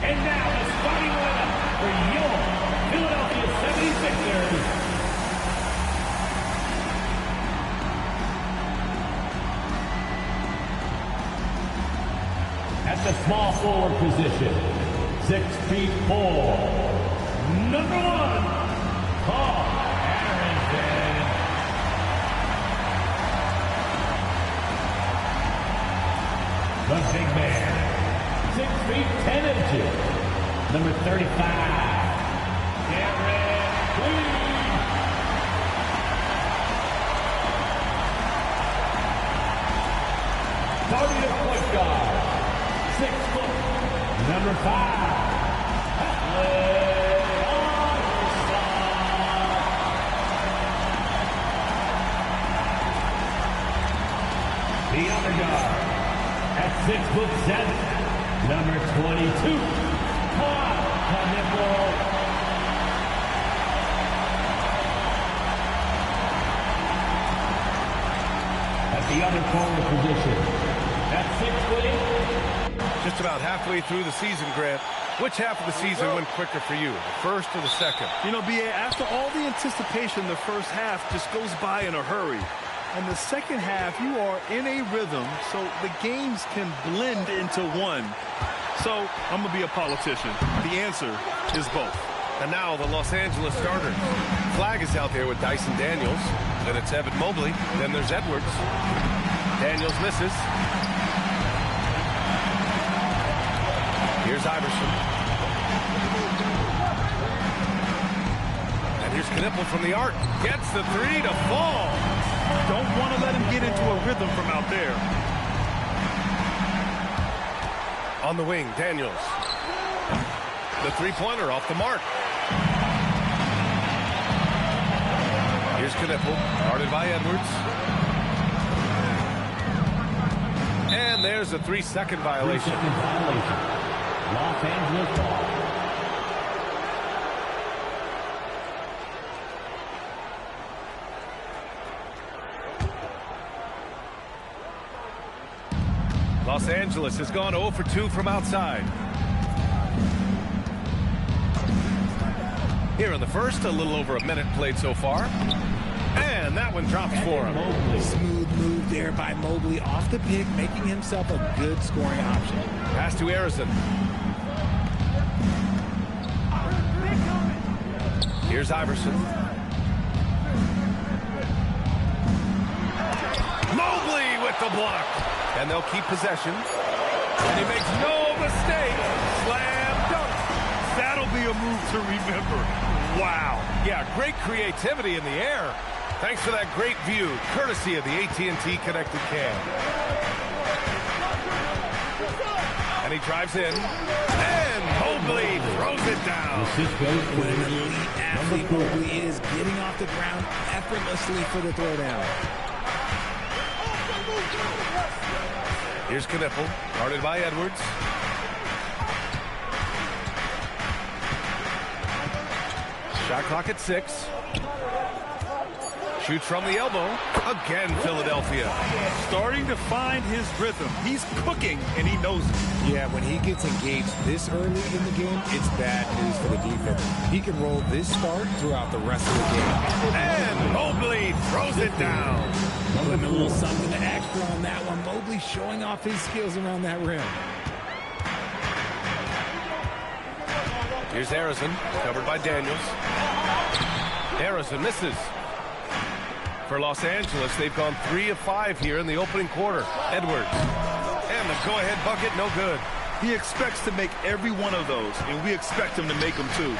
And now the starting lineup for your Philadelphia 76ers. At the small forward position, 6'4", number 1, Paul Harrington. The big man, 6'10", number 35, Derek Queen. Starting at point guard, 6 foot, number 5, the other guard, at 6'7", number 22, Knippel. At the other forward position, at 6'8". Just about halfway through the season, Grant. Which half of the season went quicker for you, the first or the second? You know, B.A., after all the anticipation, the first half just goes by in a hurry. And the second half, you are in a rhythm, so the games can blend into one. So, I'm going to be a politician. The answer is both. And now the Los Angeles starters. Flag is out there with Dyson Daniels. Then it's Evan Mobley. Then there's Edwards. Daniels misses. Here's Iverson. And here's Knippel from the arc. Gets the three to fall. Don't want to let him get into a rhythm from out there. On the wing, Daniels. The three-pointer off the mark. Here's Knippel, guarded by Edwards. And there's a 3-second violation. 3-second violation. Los Angeles ball. Los Angeles has gone 0 for 2 from outside. Here in the first, a little over a minute played so far. And that one drops for him. Smooth move there by Mobley off the pick, making himself a good scoring option. Pass to Harrison. Here's Iverson. Mobley with the block. And they'll keep possession. And he makes no mistake. Slam dunk. That'll be a move to remember. Wow. Yeah, great creativity in the air. Thanks for that great view, courtesy of the AT&T Connected Cam. And he drives in. And Mobley throws it down. What an elite athlete Mobley is, getting off the ground effortlessly for the throwdown. Here's Knippel, guarded by Edwards. Shot clock at 6. Shoots from the elbow. Again, Philadelphia. Starting to find his rhythm. He's cooking, and he knows it. Yeah, when he gets engaged this early in the game, it's bad news for the defense. He can roll this start throughout the rest of the game. And Mobley throws it down. Putting a little something extra on that one. Mobley showing off his skills around that rim. Here's Harrison, covered by Daniels. Harrison misses. For Los Angeles, they've gone 3 of 5 here in the opening quarter. Edwards. And the go-ahead bucket, no good. He expects to make every one of those, and we expect him to make them too.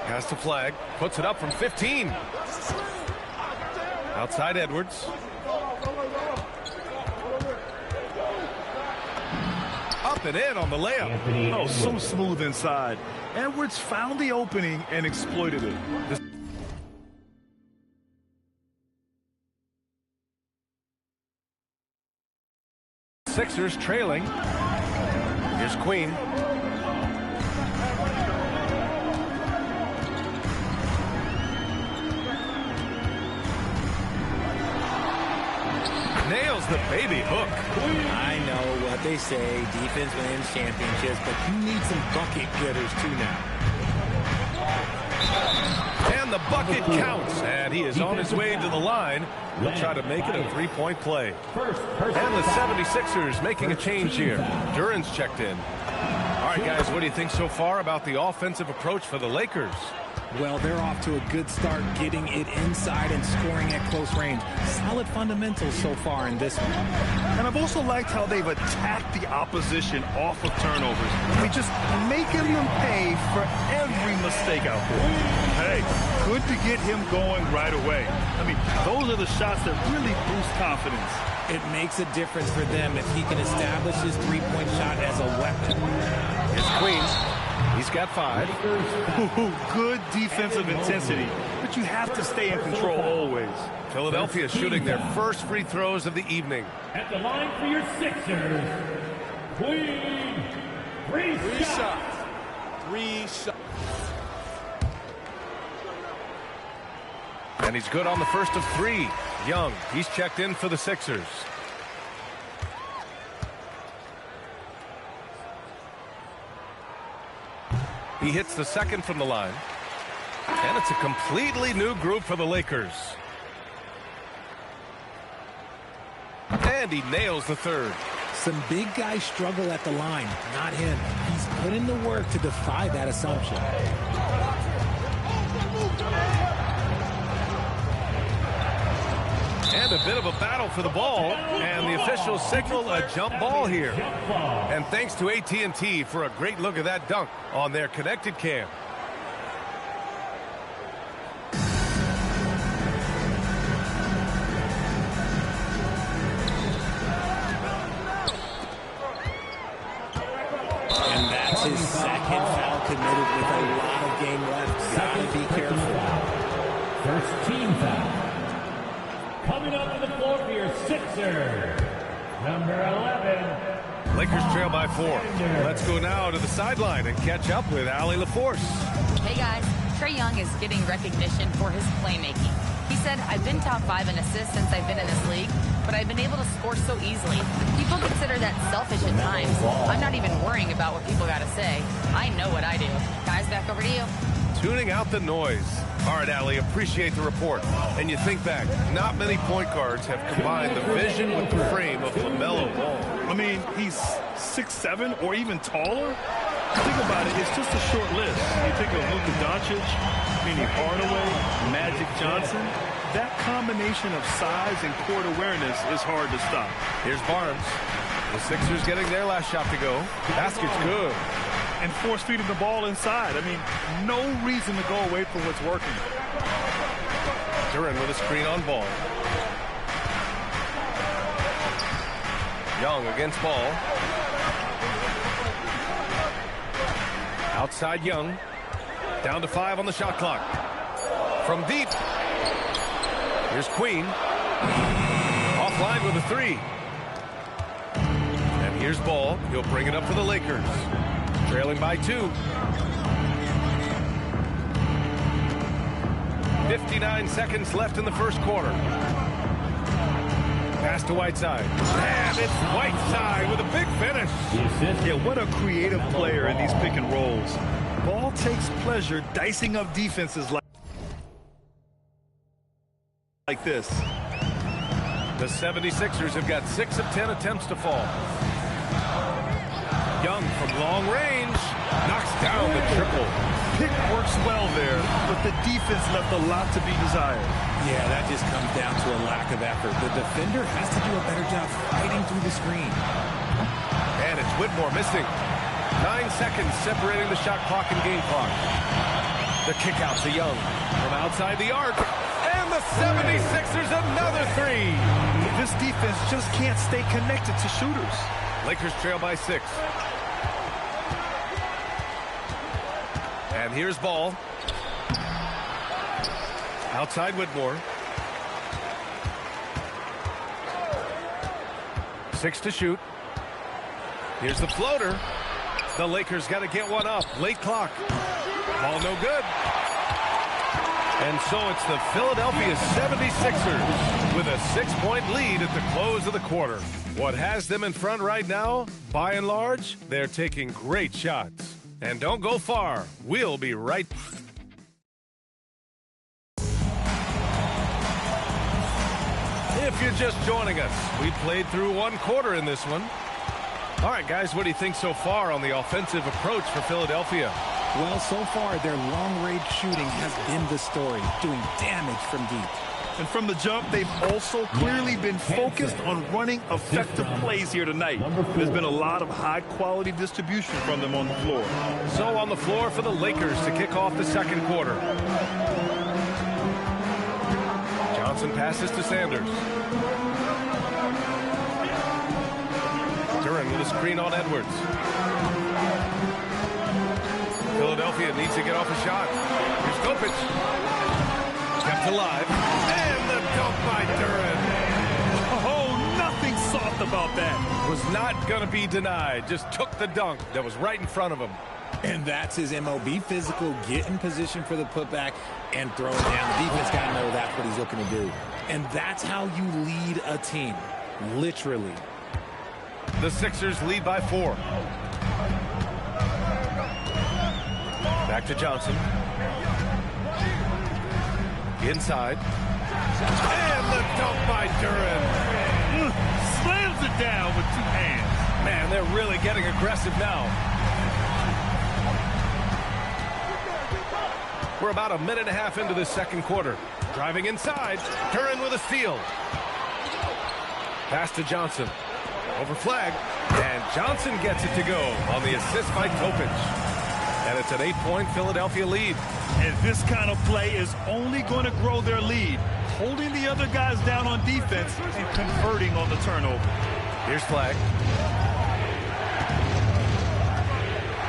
Pass to Flag. Puts it up from 15. Outside Edwards. Up and in on the layup. Oh, so smooth inside. Edwards found the opening and exploited it. Sixers trailing. Here's Queen. nails the baby hook. I know what they say, defense wins championships, but you need some bucket getters too now. And the bucket counts, and he is on his way to the line. He'll try to make it a three-point play. And the 76ers making a change here. Duran's checked in. All right, guys, what do you think so far about the offensive approach for the Lakers? Well, they're off to a good start getting it inside and scoring at close range. Solid fundamentals so far in this one. And I've also liked how they've attacked the opposition off of turnovers. I mean, just making them pay for every mistake out there. Hey, good to get him going right away. I mean, those are the shots that really boost confidence. It makes a difference for them if he can establish his three-point shot as a weapon. Here's Queens. He's got 5. Good defensive intensity, but you have to stay in control always. Philadelphia shooting their first free throws of the evening. At the line for your Sixers, Queen. Three shots. 3 shots. And he's good on the first of 3. Young, he's checked in for the Sixers. He hits the second from the line. And it's a completely new group for the Lakers. And he nails the third. Some big guys struggle at the line, not him. He's put in the work to defy that assumption. And a bit of a battle for the ball, and the officials signal a jump ball here. And thanks to AT&T for a great look at that dunk on their connected cam. And that's his second foul committed with a lot of game left. Gotta be careful. First team foul. Coming up on the floor for your Sixers, number 11. Lakers trail by 4. Let's go now to the sideline and catch up with Allie LaForce. Hey guys, Trae Young is getting recognition for his playmaking. He said, I've been top 5 in assists since I've been in this league, but I've been able to score so easily. People consider that selfish at times. I'm not even worrying about what people gotta say. I know what I do. Guys, back over to you. Tuning out the noise. All right, Allie, appreciate the report. And you think back, not many point guards have combined the vision with the frame of LaMelo Ball. I mean, he's 6'7" or even taller. Think about it, it's just a short list. You think of Luka Doncic, Penny Hardaway, Magic Johnson. That combination of size and court awareness is hard to stop. Here's Barnes. The Sixers getting their last shot to go. Basket's good. And force feeding the ball inside. I mean, no reason to go away from what's working. Duran with a screen on Ball. Young against Ball. Outside Young. Down to 5 on the shot clock. From deep. Here's Queen. Offline with a 3. And here's Ball. He'll bring it up for the Lakers. Trailing by 2. 59 seconds left in the first quarter. Pass to Whiteside. And it's Whiteside with a big finish. Yeah, what a creative player in these pick and rolls. Ball takes pleasure dicing up defenses like this. The 76ers have got 6 of 10 attempts to fall. Young from long range knocks down the triple. Pick works well there, but the defense left a lot to be desired. Yeah, that just comes down to a lack of effort. The defender has to do a better job fighting through the screen. And it's Whitmore missing. 9 seconds separating the shot clock and game clock. The kick out to Young from outside the arc. And the 76ers another 3. This defense just can't stay connected to shooters. Lakers trail by 6. And here's Ball. Outside Whitmore. 6 to shoot. Here's the floater. The Lakers got to get one up. Late clock. Ball no good. And so it's the Philadelphia 76ers with a 6-point lead at the close of the quarter. What has them in front right now? By and large, they're taking great shots. And don't go far. We'll be right back. If you're just joining us, we played through one quarter in this one. All right, guys, what do you think so far on the offensive approach for Philadelphia? Well, so far, their long-range shooting has been the story, doing damage from deep. And from the jump, they've also clearly been focused on running effective plays here tonight. There's been a lot of high-quality distribution from them on the floor. So on the floor for the Lakers to kick off the second quarter. Johnson passes to Sanders. Duran with a screen on Edwards. Philadelphia needs to get off a shot. Here's Topic. Kept alive. And the dunk by Duran. Oh, nothing soft about that. Was not going to be denied. Just took the dunk that was right in front of him. And that's his MO. Be physical, get in position for the putback, and throw it down. The defense got to know that's what he's looking to do. And that's how you lead a team. Literally. The Sixers lead by 4. Back to Johnson. Inside. And the dunk by Duran. Slams it down with 2 hands. Man, they're really getting aggressive now. We're about a minute and a half into this second quarter. Driving inside. Duran with a steal. Pass to Johnson. Over flag. And Johnson gets it to go on the assist by Topic. And it's an 8-point Philadelphia lead. And this kind of play is only going to grow their lead. Holding the other guys down on defense and converting on the turnover. Here's flag.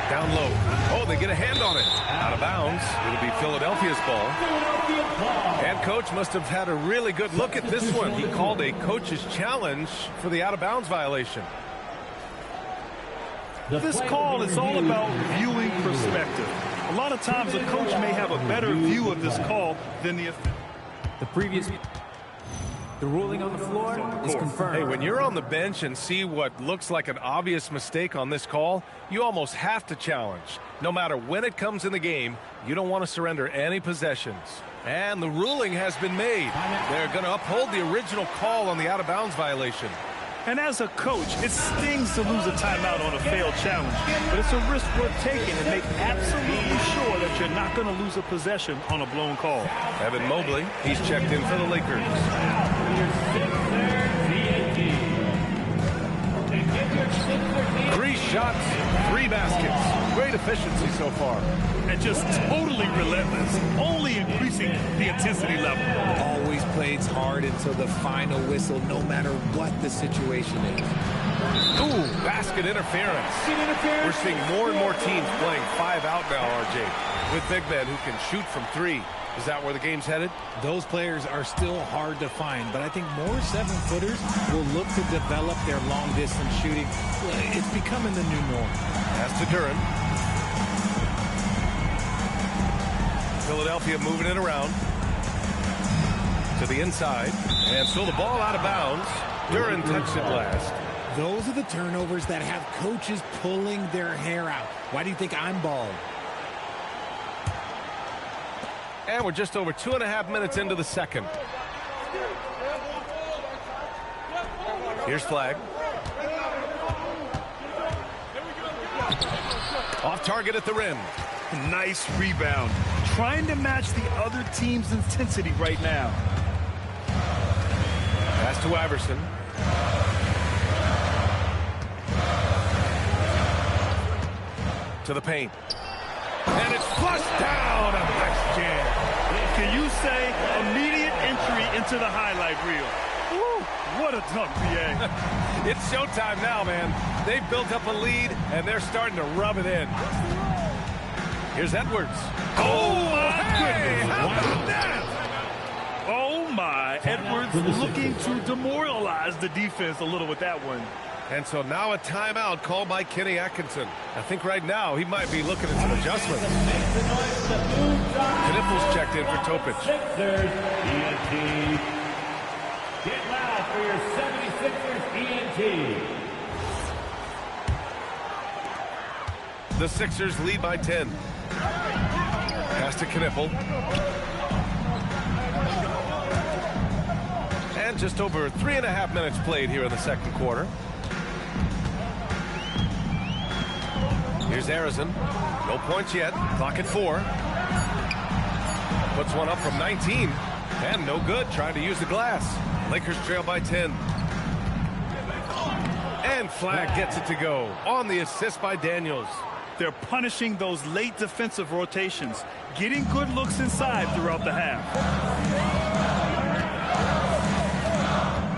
Down low. Oh, they get a hand on it. Out of bounds. It'll be Philadelphia's ball. Head coach must have had a really good look at this one. He called a coach's challenge for the out-of-bounds violation. This call is all about viewing perspective. A lot of times a coach may have a better view of this call than the ruling on the floor is confirmed. Hey, when you're on the bench and see what looks like an obvious mistake on this call, you almost have to challenge. No matter when it comes in the game, you don't want to surrender any possessions. And the ruling has been made. They're going to uphold the original call on the out-of-bounds violation. And as a coach, it stings to lose a timeout on a failed challenge. But it's a risk worth taking to make absolutely sure that you're not going to lose a possession on a blown call. Evan Mobley, he's checked in for the Lakers. 3 shots, 3 baskets. Great efficiency so far. And just totally relentless, only increasing the intensity level. Always plays hard until the final whistle, no matter what the situation is. Ooh, basket interference. We're seeing more and more teams playing 5 out now, RJ, with big men who can shoot from 3. Is that where the game's headed? Those players are still hard to find, but I think more 7-footers will look to develop their long-distance shooting. It's becoming the new norm. Pass to Duran. Philadelphia moving it around to the inside, and so the ball out of bounds. Duran touched it last. Those are the turnovers that have coaches pulling their hair out. Why do you think I'm bald? And we're just over 2.5 minutes into the second. Here's flag. Off target at the rim. Nice rebound. Trying to match the other team's intensity right now. Pass to Iverson. To the paint. And it's flushed down. A nice jam. Can you say immediate entry into the highlight reel? Woo, what a dunk, PA. It's showtime now, man. They've built up a lead, and they're starting to rub it in. Here's Edwards. Oh, my hey, goodness. how about that? Oh, my. Edwards looking to demoralize the defense a little with that one. And so now a timeout called by Kenny Atkinson. I think right now he might be looking at some adjustments. the noise for the boom drop. Knipples checked in for Topic. Sixers, ENT. Get loud for your 76ers ENT. The Sixers lead by 10. Pass to Knippel. And just over 3.5 minutes played here in the second quarter. Here's Arizon. No points yet. Clock at 4. Puts one up from 19. And no good. Trying to use the glass. Lakers trail by 10. And Flagg gets it to go on the assist by Daniels. They're punishing those late defensive rotations, getting good looks inside throughout the half.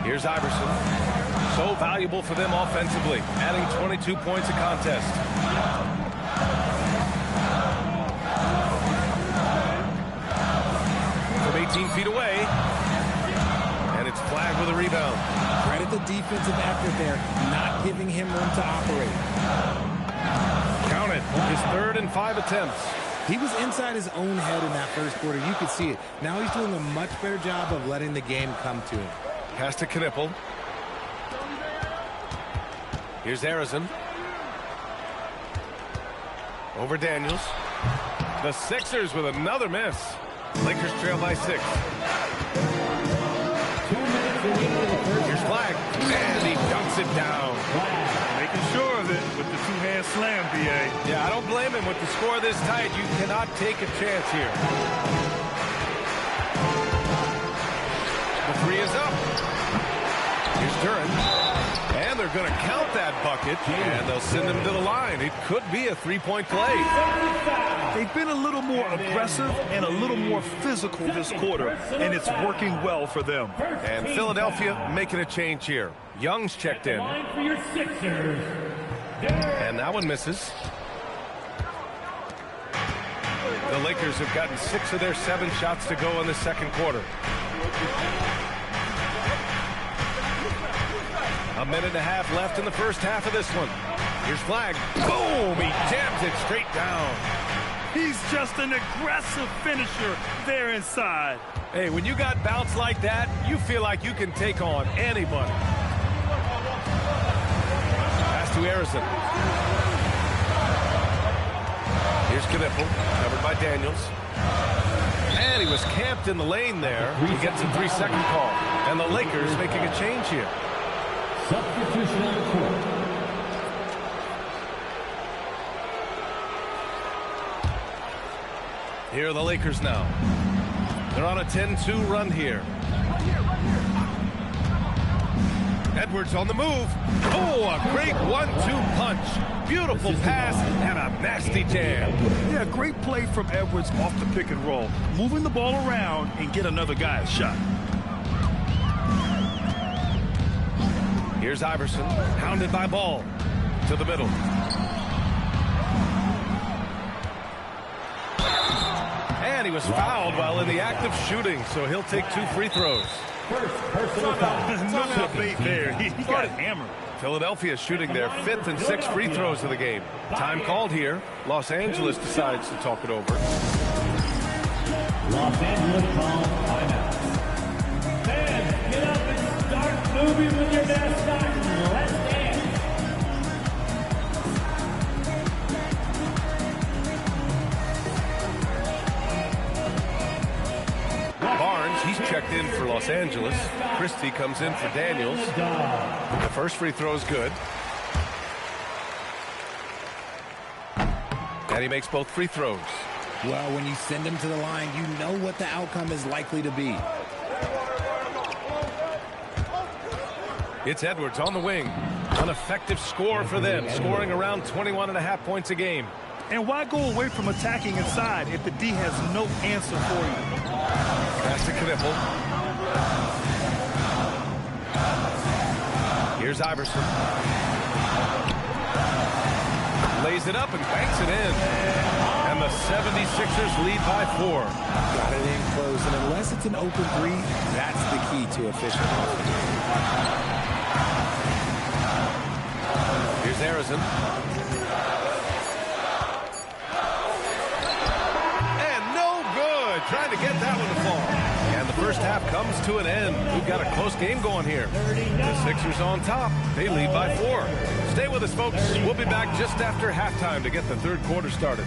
Here's Iverson. So valuable for them offensively, adding 22 points a contest. From 18 feet away. And it's Flagg with a rebound. Credit the defensive effort there, not giving him room to operate. Count it. His 3rd and 5 attempts. He was inside his own head in that first quarter. You could see it. Now he's doing a much better job of letting the game come to him. Pass to Knippel. Here's Arizon. Over Daniels. The Sixers with another miss. Lakers trail by 6. 2 minutes remaining in the first. Here's Flagg. And he dunks it down. Making sure of it with the two-hand slam, B.A. Yeah, I don't blame him. With the score this tight, you cannot take a chance here. The 3 is up. Here's Duran. And they're going to count that bucket. And they'll send him to the line. It could be a 3-point play. They've been a little more aggressive and a little more physical this quarter, and it's working well for them. And Philadelphia making a change here. Young's checked in. Line for your Sixers. And that one misses. The Lakers have gotten 6 of their 7 shots to go in the second quarter. A minute and a half left in the first half of this one. Here's Flagg. Boom! He jams it straight down. He's just an aggressive finisher there inside. Hey, when you got bounce like that, you feel like you can take on anybody. Pass to Arizon. Here's Knippel, covered by Daniels. And he was camped in the lane there. He gets a 3-second call. And the Lakers making a change here. Substitution on the court. Here are the Lakers now. They're on a 10-2 run here. Edwards on the move. Oh, a great 1-2 punch. Beautiful pass and a nasty jam. Yeah, great play from Edwards off the pick and roll. Moving the ball around and get another guy a shot. Here's Iverson, hounded by Ball. To the middle. And he was fouled while in the act of shooting, so he'll take 2 free throws. First personal foul. No debate there. He got hammered. Philadelphia shooting their 5th and 6th free throws of the game. Time called here. Los Angeles decides to talk it over. Los Angeles calls timeout. Fans, get up and start moving with your mascot. Let's dance. Barnes, he's checked in for Los Angeles. Christie comes in for Daniels. The first free throw is good. And he makes both free throws. Well, when you send him to the line, you know what the outcome is likely to be. It's Edwards on the wing. An effective score for them, scoring around 21.5 points a game. And why go away from attacking inside if the D has no answer for you? Pass to Knippel. Here's Iverson. Lays it up and banks it in. And the 76ers lead by 4. Got it in close, and unless it's an open 3, that's the key to efficient offense. Here's Arizon. first half comes to an end. We've got a close game going here. The Sixers on top. They lead by 4. Stay with us, folks. We'll be back just after halftime to get the third quarter started.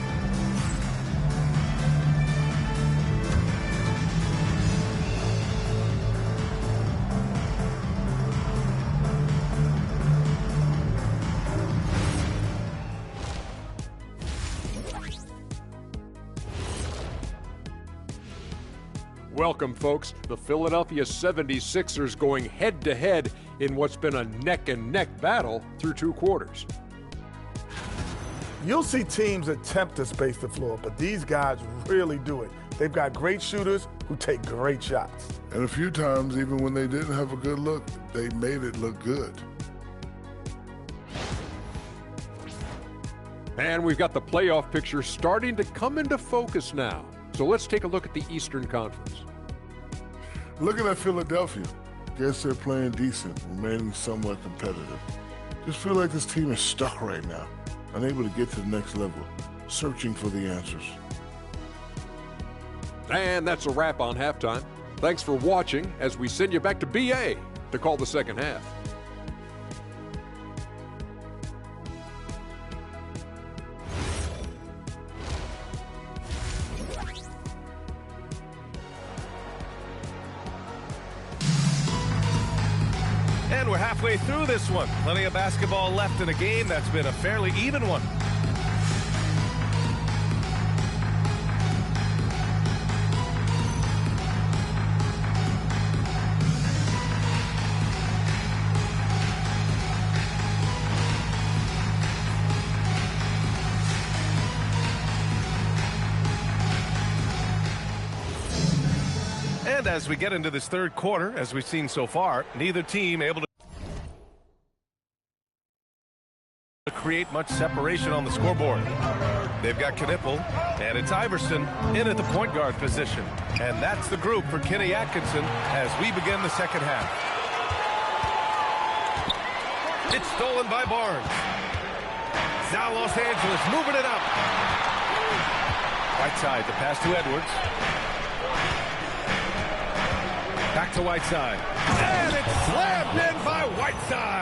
Welcome, folks. The Philadelphia 76ers going head-to-head in what's been a neck-and-neck battle through 2 quarters. You'll see teams attempt to space the floor, but these guys really do it. They've got great shooters who take great shots. And a few times, even when they didn't have a good look, they made it look good. And we've got the playoff picture starting to come into focus now. So let's take a look at the Eastern Conference. Looking at Philadelphia, guess they're playing decent, remaining somewhat competitive. Just feel like this team is stuck right now, unable to get to the next level, searching for the answers. And that's a wrap on halftime. Thanks for watching as we send you back to BA to call the second half. And we're halfway through this one. Plenty of basketball left in a game that's been a fairly even one. And as we get into this third quarter, as we've seen so far, neither team able to create much separation on the scoreboard. They've got Knipple, and it's Iverson in at the point guard position. And that's the group for Kenny Atkinson as we begin the second half. It's stolen by Barnes. Now Los Angeles moving it up. Whiteside, the pass to Edwards. Back to Whiteside. And it's slammed in by Whiteside.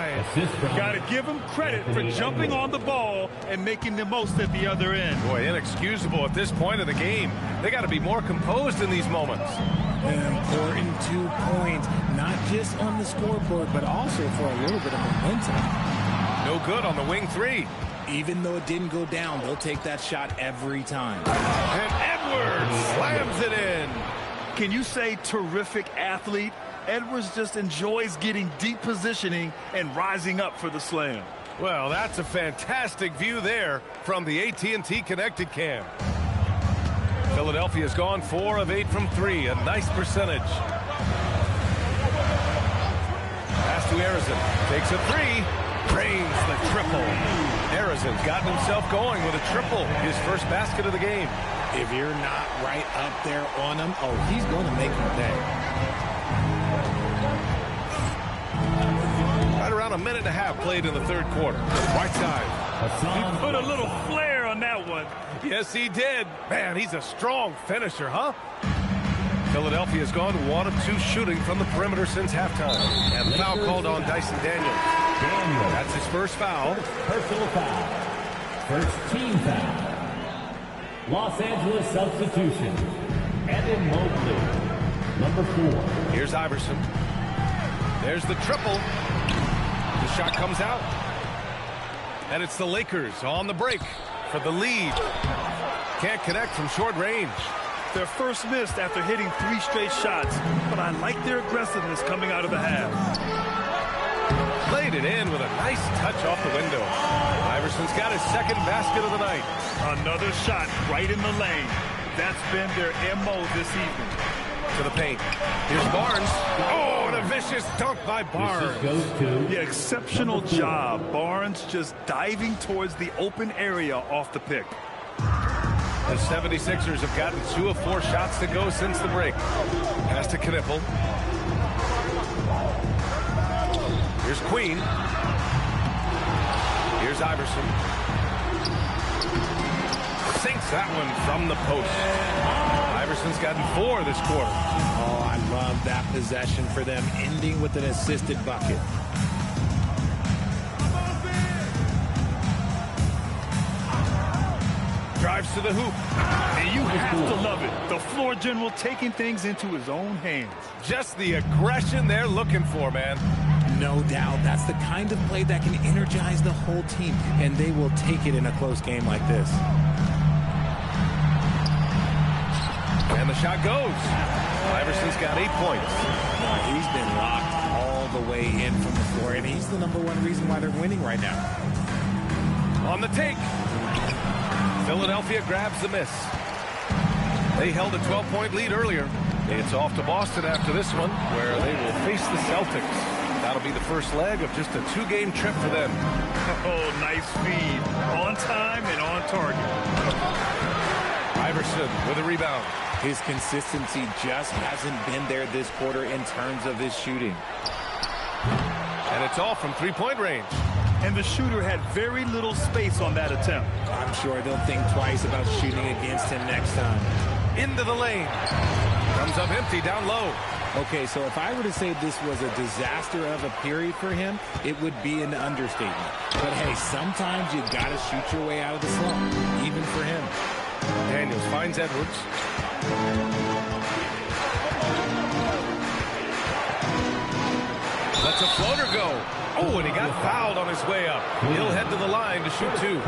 Got to give him credit for jumping on the ball and making the most at the other end. Boy, inexcusable at this point of the game. They got to be more composed in these moments. An important 2 points, not just on the scoreboard, but also for a little bit of momentum. No good on the wing 3. Even though it didn't go down, they'll take that shot every time. And Edwards slams it in. Can you say terrific athlete? Edwards just enjoys getting deep positioning and rising up for the slam. Well, that's a fantastic view there from the AT&T Connected Cam. Philadelphia's gone 4 of 8 from 3, a nice percentage. Pass to Arizon, takes a 3, drains the triple. Arizon's gotten himself going with a triple, his first basket of the game. If you're not right up there on him, oh, he's going to make him pay. Right around a minute and a half played in the third quarter. Whiteside. He put a little flair on that one. Yes, he did. Man, he's a strong finisher, huh? Philadelphia's gone 1 of 2 shooting from the perimeter since halftime. And foul called on Dyson Daniels. That's his first foul. Personal foul. First team foul. Los Angeles substitution. Evan Mobley, number 4. Here's Iverson. There's the triple. The shot comes out. And it's the Lakers on the break for the lead. Can't connect from short range. Their first missed after hitting 3 straight shots, but I like their aggressiveness coming out of the half. Played it in with a nice touch off the window. Iverson's got his second basket of the night. Another shot right in the lane. That's been their MO this evening. To the paint. Here's Barnes. Oh, and a vicious dunk by Barnes. Yeah, exceptional job. Barnes just diving towards the open area off the pick. The 76ers have gotten 2 of 4 shots to go since the break. Pass to Knipple. Here's Queen. Here's Iverson. Sinks that one from the post. Iverson's gotten 4 this quarter. Oh, I love that possession for them, ending with an assisted bucket. Drives to the hoop. And you have to love it. The floor general taking things into his own hands. Just the aggression they're looking for, man. No doubt. That's the kind of play that can energize the whole team, and they will take it in a close game like this. And the shot goes. Iverson's got 8 points. He's been locked all the way in from the floor, and he's the #1 reason why they're winning right now. On the take. Philadelphia grabs the miss. They held a 12-point lead earlier. It's off to Boston after this one, where they will face the Celtics. That'll be the first leg of just a 2-game trip for them. Oh, nice feed. On time and on target. Iverson with a rebound. His consistency just hasn't been there this quarter in terms of his shooting. And it's all from 3-point range. And the shooter had very little space on that attempt. I'm sure they'll think twice about shooting against him next time. Into the lane. Comes up empty down low. Okay, so if I were to say this was a disaster of a period for him, it would be an understatement. But hey, sometimes you got to shoot your way out of the slump, even for him. Daniels finds Edwards. Lets a floater go. Oh, and he got fouled on his way up. He'll head to the line to shoot 2.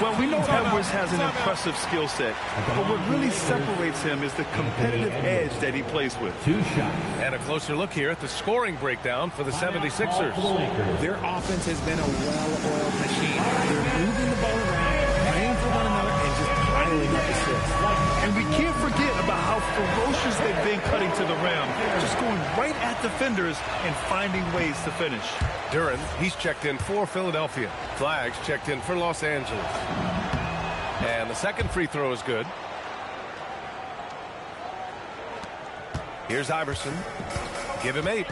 Well, we know Edwards has an impressive skill set, but what really separates him is the competitive edge that he plays with. 2 shots. And a closer look here at the scoring breakdown for the 76ers. Their offense has been a well-oiled machine. They're moving the ball around, playing for one another, and just piling up assists. And we can't forget about how ferocious they've been cutting to the rim, just going right at defenders and finding ways to finish. Duren, he's checked in for Philadelphia. Flags checked in for Los Angeles. And the second free throw is good. Here's Iverson. Give him 8.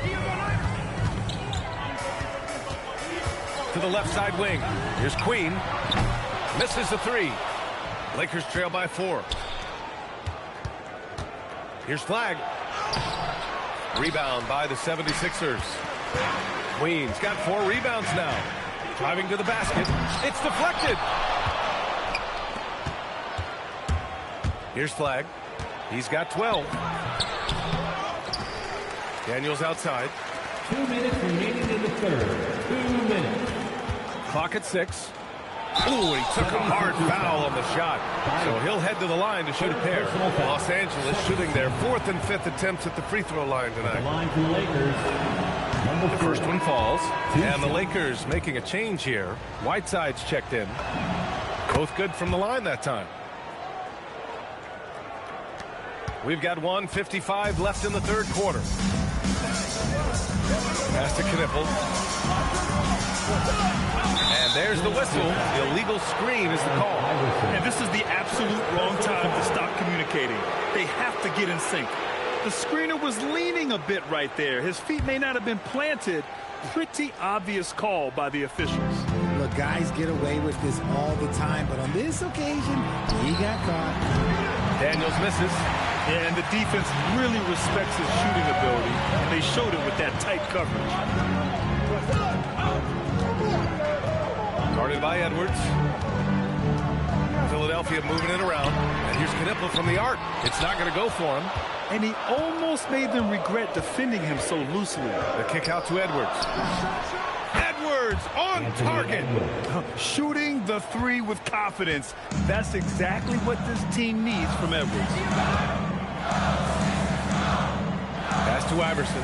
To the left side wing. Here's Queen. Misses the 3. Lakers trail by 4. Here's Flag. Rebound by the 76ers. Queen's got 4 rebounds now. Driving to the basket. It's deflected. Here's Flag. He's got 12. Daniels outside. 2 minutes remaining in the third. 2 minutes. Clock at 6. Ooh, he took a hard foul on the shot. So he'll head to the line to shoot a pair. Los Angeles shooting their 4th and 5th attempts at the free throw line tonight. The first one falls. And the Lakers making a change here. Whiteside's checked in. Both good from the line that time. We've got 1:55 left in the third quarter. Pass to Knippel. And there's the whistle. The illegal screen is the call. And this is the absolute wrong time to stop communicating. They have to get in sync. The screener was leaning a bit right there. His feet may not have been planted. Pretty obvious call by the officials. Look, guys get away with this all the time, but on this occasion, he got caught. Daniels misses. And the defense really respects his shooting ability, and they showed it with that tight coverage. Guarded by Edwards. Philadelphia moving it around. And here's Knippel from the arc. It's not going to go for him. And he almost made them regret defending him so loosely. The kick out to Edwards. Edwards on target. Shooting the 3 with confidence. That's exactly what this team needs from Edwards. Pass to Iverson.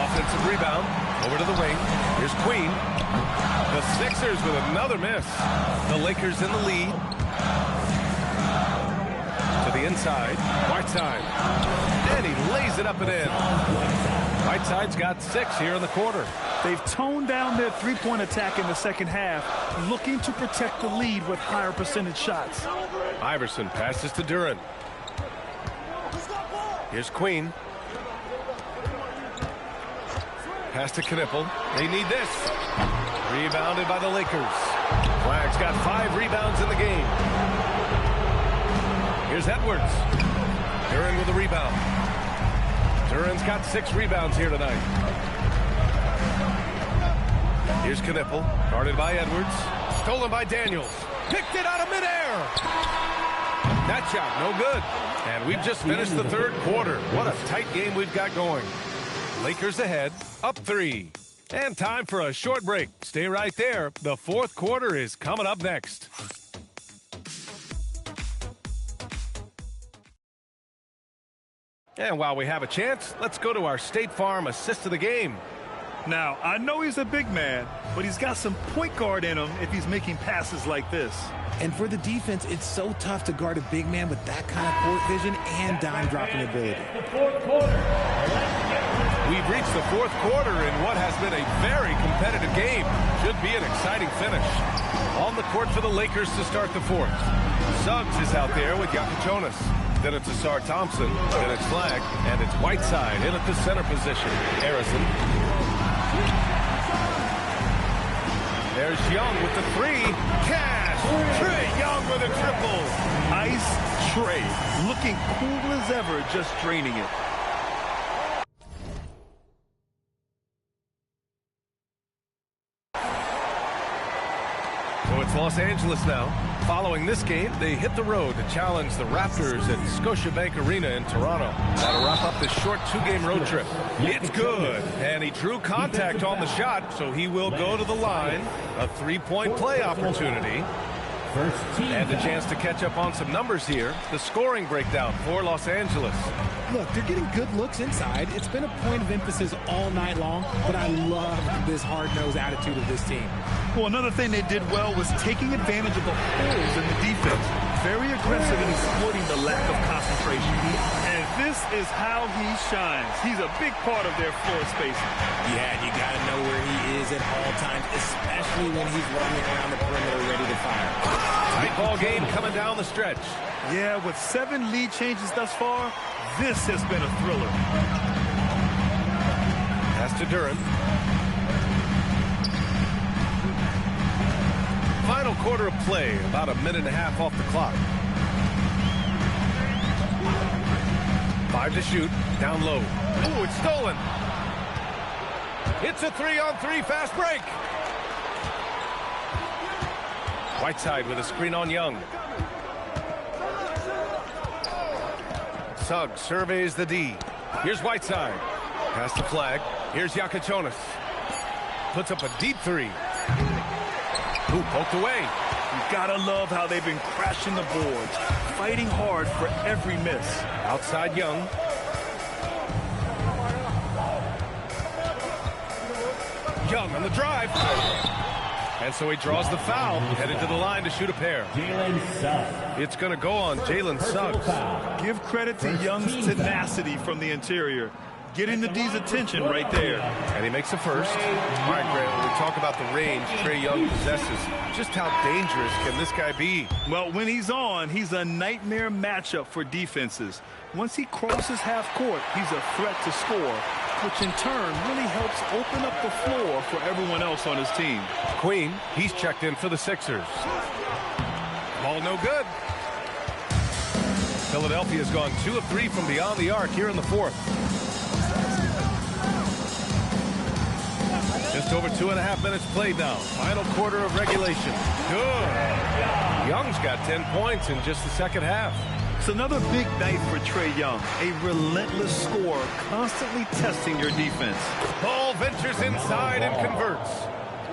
Offensive rebound. Over to the wing. Here's Queen. The Sixers with another miss. The Lakers in the lead. To the inside. Whiteside. And he lays it up and in. Whiteside's got 6 here in the quarter. They've toned down their three-point attack in the second half, looking to protect the lead with higher percentage shots. Iverson passes to Duren. Here's Queen. Pass to Knippel. They need this. Rebounded by the Lakers. Flag's got 5 rebounds in the game. Here's Edwards. Duren with a rebound. Duren's got 6 rebounds here tonight. Here's Knipple, guarded by Edwards. Stolen by Daniels. Picked it out of midair. That shot, no good. And we've just finished the third quarter. What a tight game we've got going. Lakers ahead, up 3. And time for a short break. Stay right there. The fourth quarter is coming up next. And while we have a chance, let's go to our State Farm assist of the game. Now, I know he's a big man, but he's got some point guard in him if he's making passes like this. And for the defense, it's so tough to guard a big man with that kind of court vision and dime dropping ability. The fourth quarter. We've reached the fourth quarter in what has been a very competitive game. Should be an exciting finish. On the court for the Lakers to start the fourth. Suggs is out there with Yakachonis. Then it's Asar Thompson. Then it's Flag. And it's Whiteside in at the center position. Harrison. There's Young with the 3. Cash. Trae Young with a triple. Ice Trae, looking cool as ever, just draining it. So it's Los Angeles now. Following this game, they hit the road to challenge the Raptors at Scotiabank Arena in Toronto. That'll wrap up this short 2-game road trip. It's good. And he drew contact on the shot, so he will go to the line. A 3-point play opportunity. And a chance to catch up on some numbers here. The scoring breakdown for Los Angeles. Look, they're getting good looks inside. It's been a point of emphasis all night long, but I love this hard-nosed attitude of this team. Well, another thing they did well was taking advantage of the holes in the defense. Very aggressive in exploiting the lack of concentration. And this is how he shines. He's a big part of their floor spacing. Yeah, you got to know where he is at all times, especially when he's running around the perimeter ready to fire. Tight ball game coming down the stretch. Yeah, with 7 lead changes thus far, this has been a thriller. Pass to Duren. Final quarter of play, about a minute and a half off the clock. 5 to shoot, down low. Ooh, it's stolen. It's a 3-on-3 fast break. Whiteside with a screen on Young. Suggs surveys the D. Here's Whiteside. Pass the Flag. Here's Yakachonis. Puts up a deep 3. Ooh, poked away. You gotta love how they've been crashing the boards, fighting hard for every miss. Outside Young. Young on the drive. And so he draws the foul, headed to the line to shoot a pair. Jalen Suggs. It's going to go on Jalen Suggs. Give credit to Young's tenacity from the interior. Getting the D's attention right there. And he makes the first. All right, Grant, when we talk about the range Trae Young possesses, just how dangerous can this guy be? Well, when he's on, he's a nightmare matchup for defenses. Once he crosses half court, he's a threat to score, which in turn really helps open up the floor for everyone else on his team. Queen, he's checked in for the Sixers. Ball no good. Philadelphia's gone 2 of 3 from beyond the arc here in the fourth. Just over 2.5 minutes played now. Final quarter of regulation. Good. Young's got 10 points in just the second half. It's another big night for Trae Young. A relentless scorer, constantly testing your defense. Ball ventures inside and converts.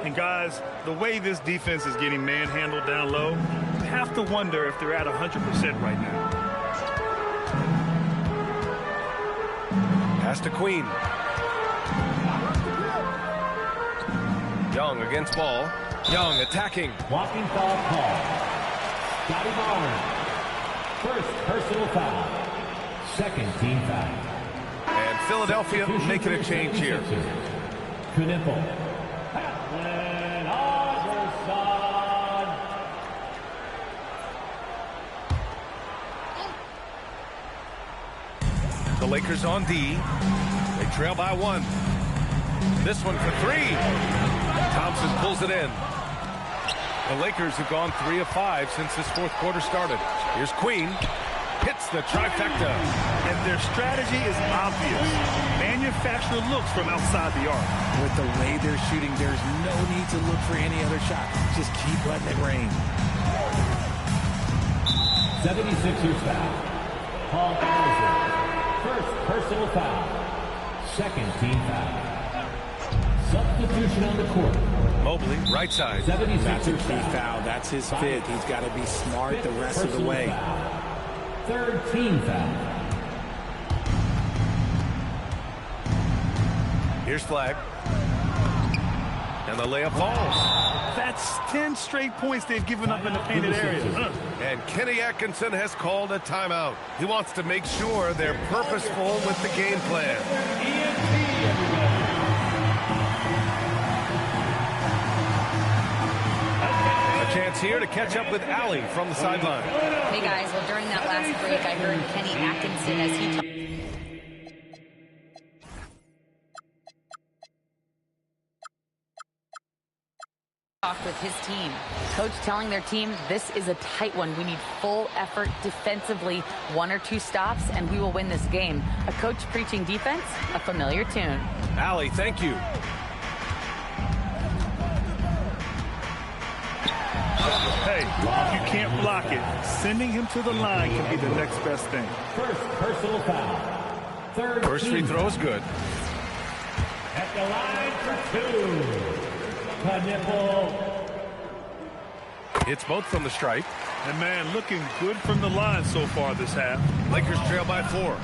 And guys, the way this defense is getting manhandled down low, you have to wonder if they're at 100% right now. Pass to Queen. Young against ball. Young attacking. Walking foul call. Scotty Barnes. First personal foul. Second team foul. And Philadelphia making a change here. Knipple. The Lakers on D. They trail by 1. This one for 3. Thompson pulls it in. The Lakers have gone 3 of 5 since this fourth quarter started. Here's Queen. Hits the trifecta. And their strategy is obvious. Manufacture looks from outside the arc. With the way they're shooting, there's no need to look for any other shot. Just keep letting it rain. 76ers foul. Paul Anderson. First personal foul. Second team foul. Substitution on the court. Mobley, right side. 76ers That's a key foul. That's his fifth. He's got to be smart the rest of the way. Foul. Third team foul. Here's Flag. And the layup falls. That's 10 straight points they've given up in the painted area. And Kenny Atkinson has called a timeout. He wants to make sure they're purposeful with the game plan. A chance here to catch up with Allie from the sideline. Hey guys, well during that last break I heard Kenny Atkinson as he talked with his team. Coach telling their team this is a tight one. We need full effort defensively, 1 or 2 stops and we will win this game. A coach preaching defense, a familiar tune. Allie, thank you. Hey, if you can't block it, sending him to the line can be the next best thing. First personal foul. Third First free throw is good. At the line for 2. Nipple. It's both from the stripe. And man, looking good from the line so far this half. Lakers trail by 4.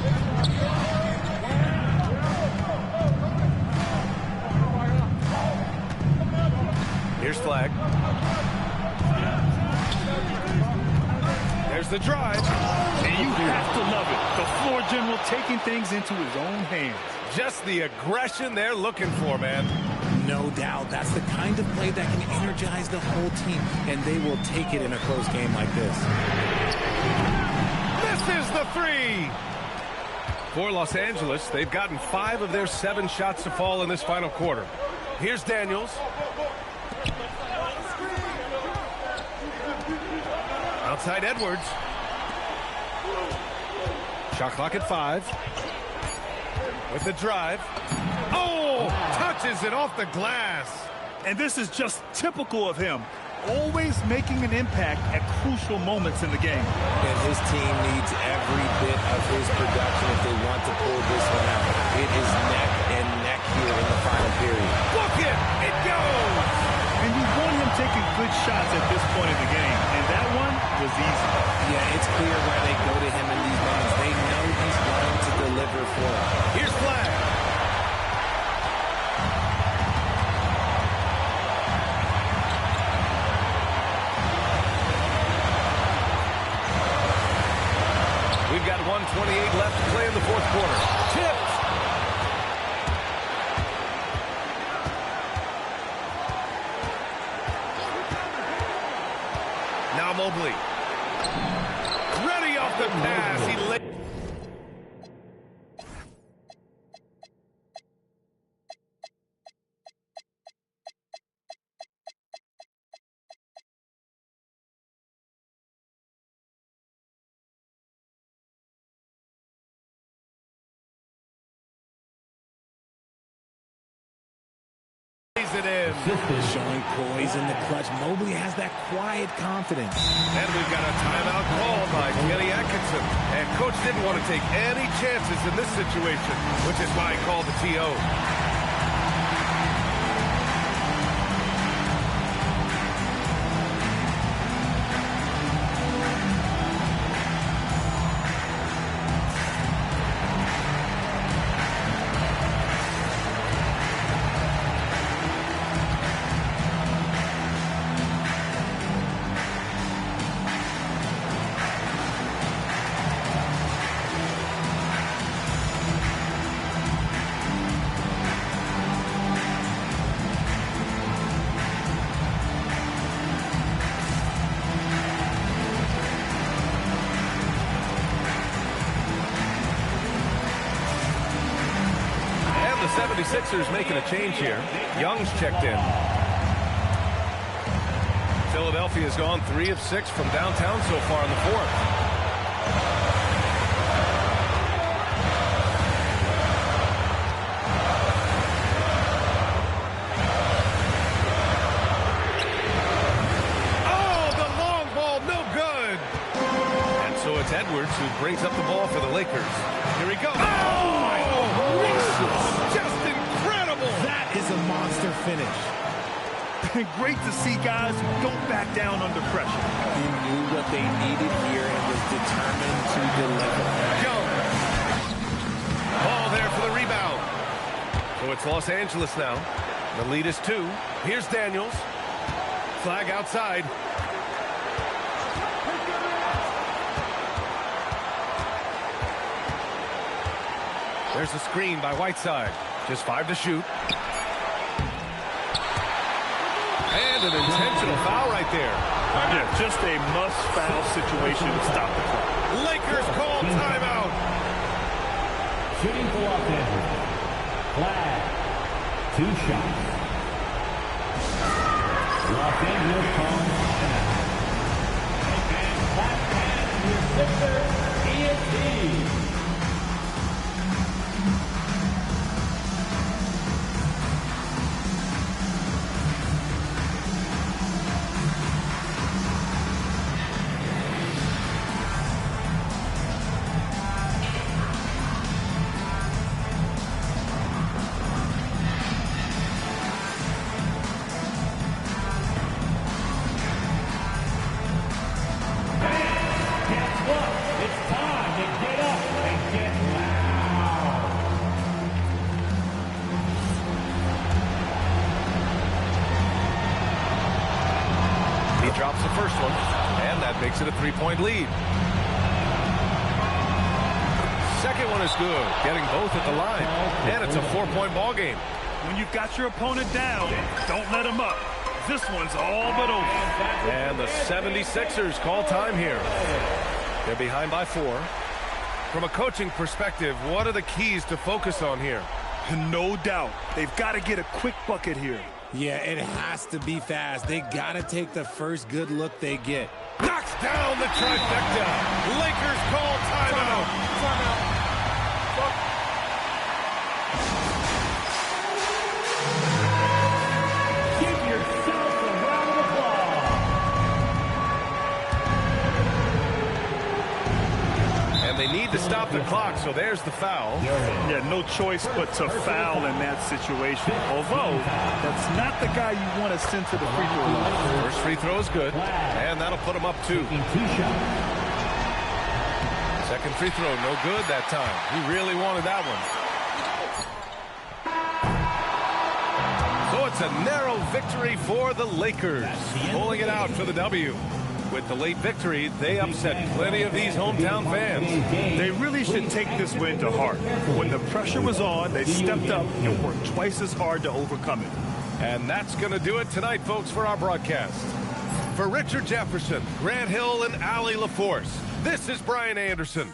Here's Flag. There's the drive. And you have to love it. The floor general taking things into his own hands. Just the aggression they're looking for, man. No doubt. That's the kind of play that can energize the whole team, and they will take it in a close game like this. This is the 3. For Los Angeles, they've gotten 5 of their 7 shots to fall in this final quarter. Here's Daniels. Outside Edwards. Shot clock at 5. With the drive. Oh, touches it off the glass. And this is just typical of him. Always making an impact at crucial moments in the game. And his team needs every bit of his production if they want to pull this one out. It is neck and neck here in the final period. Look it! It goes! And you want him taking good shots at this point in the game. And that one was easy. Yeah, it's clear why they go to him in these moments. They know he's going to deliver for them. Here's Flag. We've got 1:28 left to play in the fourth quarter. Tipped. Now Mobley. Ready off the pass. He laid. It in. Showing poise in the clutch. Mobley has that quiet confidence. And we've got a timeout called by Kenny Atkinson. And Coach didn't want to take any chances in this situation, which is why he called the TO. The 76ers making a change here. Young's checked in. Philadelphia's gone 3 of 6 from downtown so far in the fourth. Edwards, who brings up the ball for the Lakers. Here he goes. Oh, my God. Just incredible. That is a monster finish. Great to see guys who don't back down under pressure. He knew what they needed here and was determined to deliver. Jones. Ball there for the rebound. So it's Los Angeles now. The lead is 2. Here's Daniels. Flag outside. There's a screen by Whiteside. Just 5 to shoot. And an intentional foul right there. Yeah, just a must-foul situation to stop the clock. Lakers call timeout. Shooting for Los Angeles. Flag. 2 shots. Los Angeles calls timeout. And back and your Sixers, EST. Drops the first one, and that makes it a 3-point lead. Second one is good, getting both at the line, and it's a 4-point ball game. When you've got your opponent down, don't let him up. This one's all but over. And the 76ers call time here. They're behind by 4. From a coaching perspective, what are the keys to focus on here? No doubt. They've got to get a quick bucket here. Yeah, it has to be fast. They got to take the first good look they get. Knocks down the trifecta. Lakers call timeout. Give yourself a round of applause. And they need to stop the clock, so there's the foul. Yeah, no choice but to foul in that situation. Although, that's not the guy you want to send to the free throw line. First free throw is good, and that'll put him up 2. Second free throw, no good that time. He really wanted that one. So it's a narrow victory for the Lakers, pulling it out for the W. With the late victory, they upset plenty of these hometown fans. They really should take this win to heart. When the pressure was on, they stepped up and worked twice as hard to overcome it. And that's going to do it tonight, folks, for our broadcast. For Richard Jefferson, Grant Hill, and Allie LaForce, this is Brian Anderson.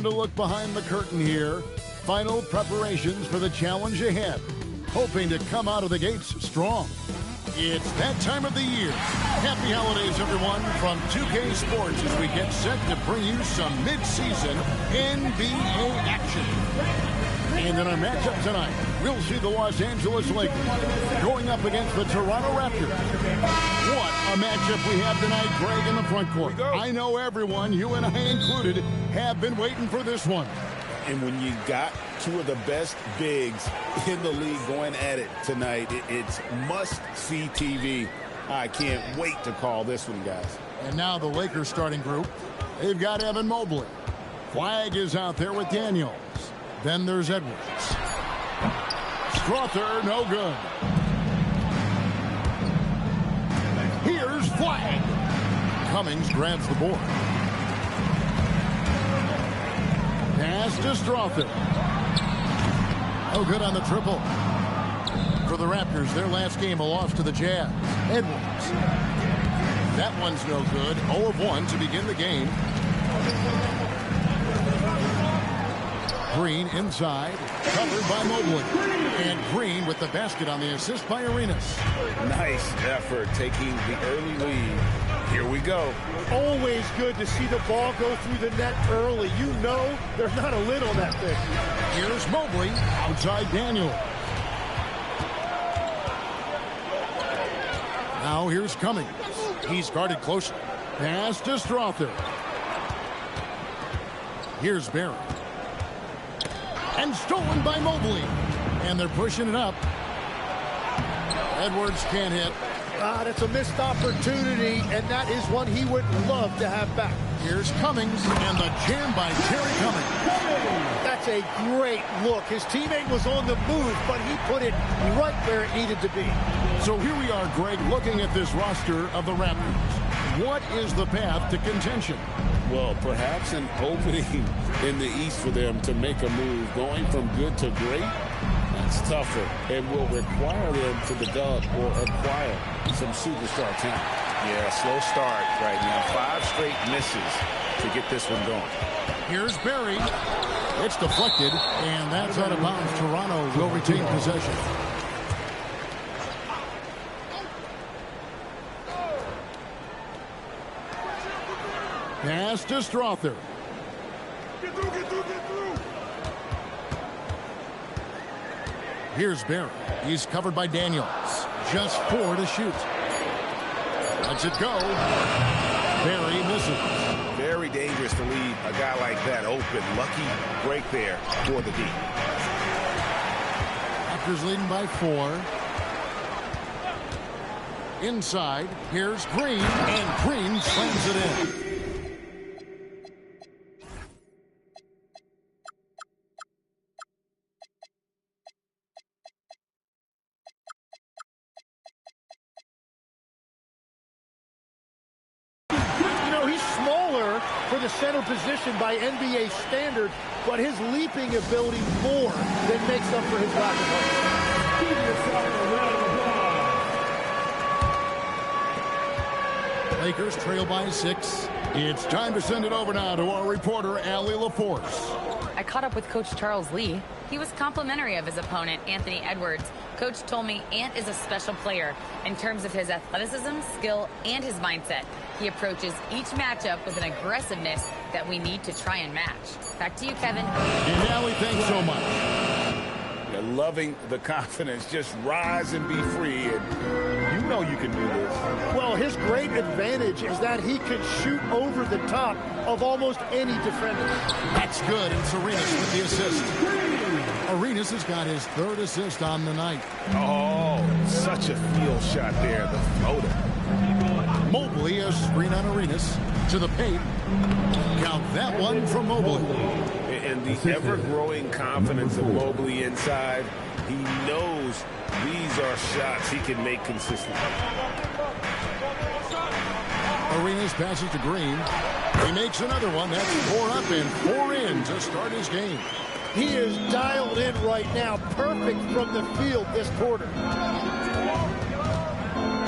Time to look behind the curtain here. Final preparations for the challenge ahead. Hoping to come out of the gates strong. It's that time of the year. Happy holidays, everyone, from 2K Sports as we get set to bring you some mid-season NBA action. And in our matchup tonight, we'll see the Los Angeles Lakers going up against the Toronto Raptors. What a matchup we have tonight, Greg, in the front court. I know everyone, you and I included, have been waiting for this one. And when you got two of the best bigs in the league going at it tonight, it's must-see TV. I can't wait to call this one, guys. And now the Lakers starting group. They've got Evan Mobley. Flagg is out there with Daniels. Then there's Edwards. Strother, no good. Here's Flagg. Cummings grabs the board. Pass to Strother. Oh, good on the triple. For the Raptors, their last game, a loss to the Jazz. Edwards. That one's no good. 0 of 1 to begin the game. Green inside, covered by Mobley. And Green with the basket on the assist by Arenas. Nice effort taking the early lead. Here we go. Always good to see the ball go through the net early. You know there's not a lid on that thing. Here's Mobley outside Daniel. Now here's Cummings. He's guarded closely. Pass to Strother. Here's Barry. And stolen by Mobley. And they're pushing it up. Edwards can't hit. That's a missed opportunity, and that is one he would love to have back. Here's Cummings, and the jam by Terry Cummings. That's a great look. His teammate was on the move, but he put it right where it needed to be. So here we are, Greg, looking at this roster of the Raptors. What is the path to contention? Well, perhaps an opening in the East for them to make a move. Going from good to great, that's tougher and will require them to develop or acquire some superstar talent. Yeah, slow start right now. 5 straight misses to get this one going. Here's Barry. It's deflected, and that's out of bounds. Toronto will retain possession. Pass to Strother. Get through. Here's Barry. He's covered by Daniels. Just 4 to shoot. Lets it go. Barry misses. Very dangerous to leave a guy like that open. Lucky break there for the D. Raptors leading by 4. Inside, here's Green, and Green slams it in. For the center position by NBA standard, but his leaping ability more than makes up for his lack of height. Give yourself a round of applause. Lakers trail by 6. It's time to send it over now to our reporter, Allie LaForce. I caught up with Coach Charles Lee. He was complimentary of his opponent, Anthony Edwards. Coach told me Ant is a special player in terms of his athleticism, skill, and his mindset. He approaches each matchup with an aggressiveness that we need to try and match. Back to you, Kevin. And Allie, thanks so much. Yeah, loving the confidence. Just rise and be free, and you know you can do this. Well, his great advantage is that he can shoot over the top of almost any defender. That's good, and it's Arenas with the assist. Arenas has got his 3rd assist on the night. Oh, such a field shot there, the floater. Mobley, a screen on Arenas to the paint. Count that one from Mobley. And the ever-growing confidence of Mobley inside. He knows these are shots he can make consistently. Arenas passes to Green. He makes another one. That's 4 up and 4 in to start his game. He is dialed in right now. Perfect from the field this quarter.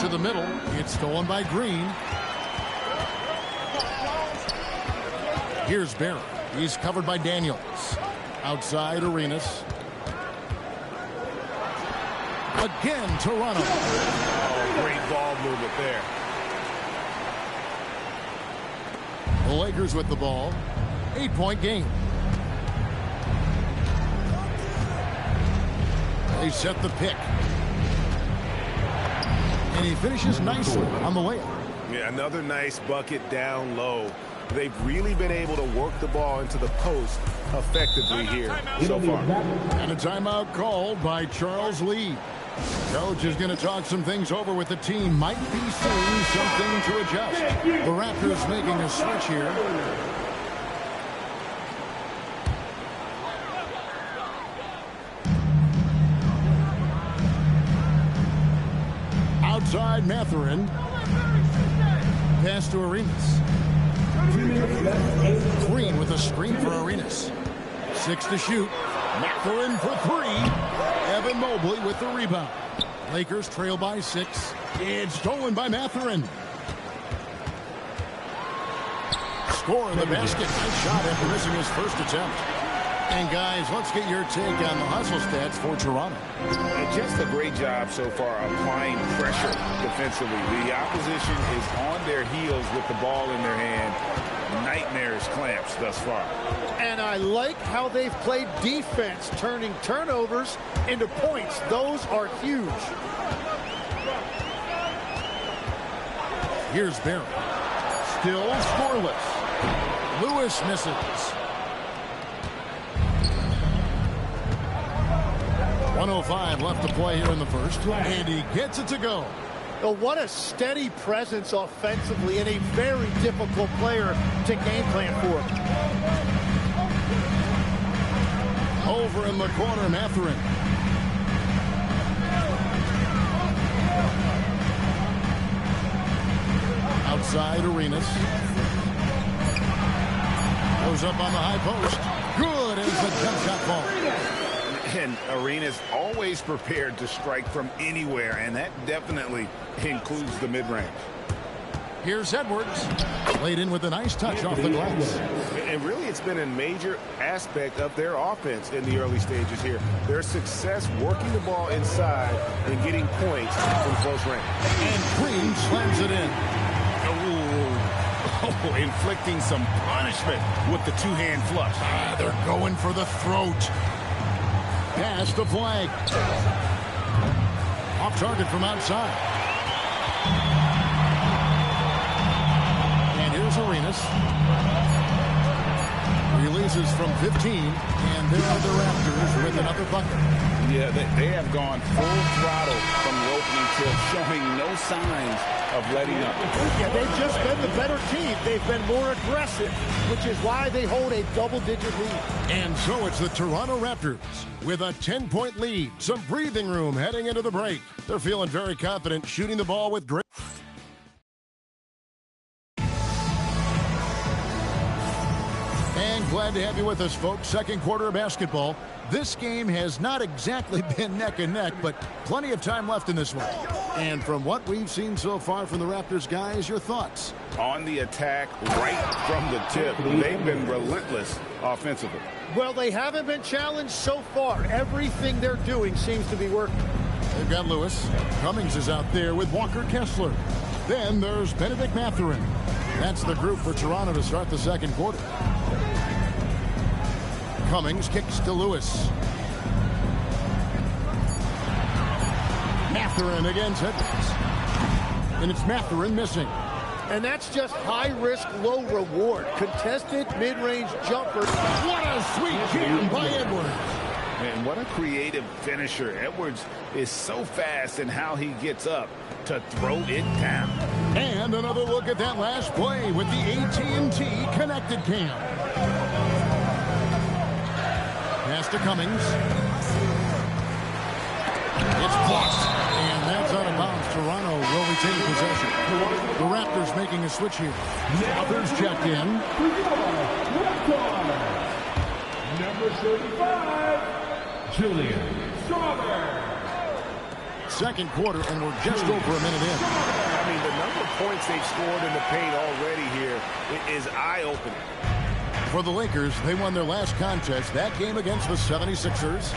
To the middle. It's stolen by Green. Here's Barry. He's covered by Daniels. Outside, Arenas. Again, Toronto. Oh, great ball movement there. The Lakers with the ball. 8-point game. They set the pick. And he finishes nicely on the layup. Yeah, another nice bucket down low. They've really been able to work the ball into the post effectively here so far. And a timeout called by Charles Lee. Coach is going to talk some things over with the team. Might be seeing something to adjust. The Raptors making a switch here. Outside, Mathurin. Pass to Arenas. Green with a screen for Arenas. 6 to shoot. Mathurin for 3. Evan Mobley with the rebound. Lakers trail by 6. It's stolen by Mathurin. Score in the basket. Nice shot after missing his first attempt. And guys, let's get your take on the hustle stats for Toronto. Just a great job so far applying pressure defensively. The opposition is on their heels with the ball in their hand. Nightmares clamps thus far. And I like how they've played defense, turning turnovers into points. Those are huge. Here's Barrett. Still scoreless. Lewis misses. 1:05 left to play here in the first. And he gets it to go. Oh, what a steady presence offensively and a very difficult player to game plan for. Over in the corner, Mathurin. Outside, Arenas. Goes up on the high post. Good as the jump shot falls. And Arenas always prepared to strike from anywhere, and that definitely includes the mid-range. Here's Edwards. Laid in with a nice touch off the glass. And really, it's been a major aspect of their offense in the early stages here. Their success working the ball inside and getting points from close range. And Green slams it in. Oh, inflicting some punishment with the two-hand flush. They're going for the throat. Pass the flag. Off target from outside. And here's Arenas. Releases from 15. And there are the Raptors with another bucket. Yeah, they have gone full throttle from the opening till, showing no signs of letting up. Yeah, they've just been the better team. They've been more aggressive, which is why they hold a double-digit lead. And so it's the Toronto Raptors with a 10-point lead. Some breathing room heading into the break. They're feeling very confident, shooting the ball with great. And glad to have you with us, folks. Second quarter of basketball. This game has not exactly been neck and neck, but plenty of time left in this one. And from what we've seen so far from the Raptors, guys, your thoughts? On the attack, right from the tip, they've been relentless offensively. Well, they haven't been challenged so far. Everything they're doing seems to be working. They've got Lewis. Cummings is out there with Walker Kessler. Then there's Benedict Mathurin. That's the group for Toronto to start the second quarter. Cummings kicks to Lewis. Mathurin against Edwards. And it's Mathurin missing. And that's just high risk, low reward. Contested mid-range jumper. What a sweet jam by Edwards. And what a creative finisher. Edwards is so fast in how he gets up to throw it down. And another look at that last play with the AT&T connected cam. Pass to Cummings. It's blocked. And that's out of bounds. Toronto will retain possession. The Raptors making a switch here. Others checked in. Number 35, Julian Strawberry. Second quarter, and we're just over a minute in. I mean, the number of points they've scored in the paint already here is eye-opening. For the Lakers, they won their last contest, that game against the 76ers.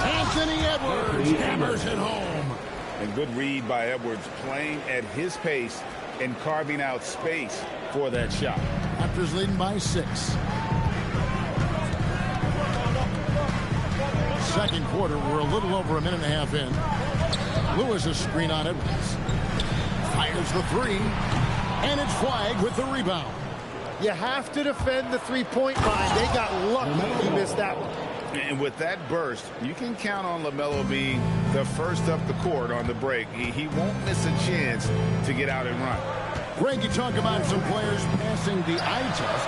Anthony Edwards hammers it home. And good read by Edwards, playing at his pace and carving out space for that shot. Raptors leading by 6. Second quarter, we're a little over a minute and a half in. Lewis is screen on Edwards. Fires the three. And it's flagged with the rebound. You have to defend the three-point line. They got lucky he missed that one. And with that burst, you can count on LaMelo being the first up the court on the break. He won't miss a chance to get out and run. Greg, you talk about some players passing the eye test.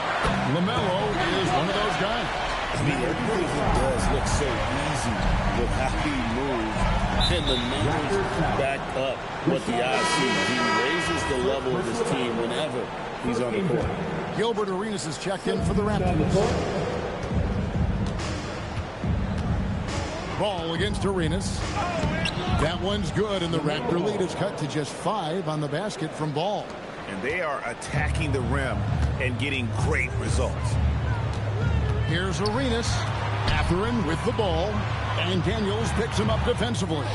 LaMelo is one of those guys. I mean, everything he does looks so easy with how he moves. And the numbers back up what the eyes see. He raises the level of his team whenever he's on the court. Gilbert Arenas is checked in for the Raptors. Ball against Arenas. That one's good, and the Raptor lead is cut to just 5 on the basket from Ball. And they are attacking the rim and getting great results. Here's Arenas. Catherine with the ball, and Daniels picks him up defensively.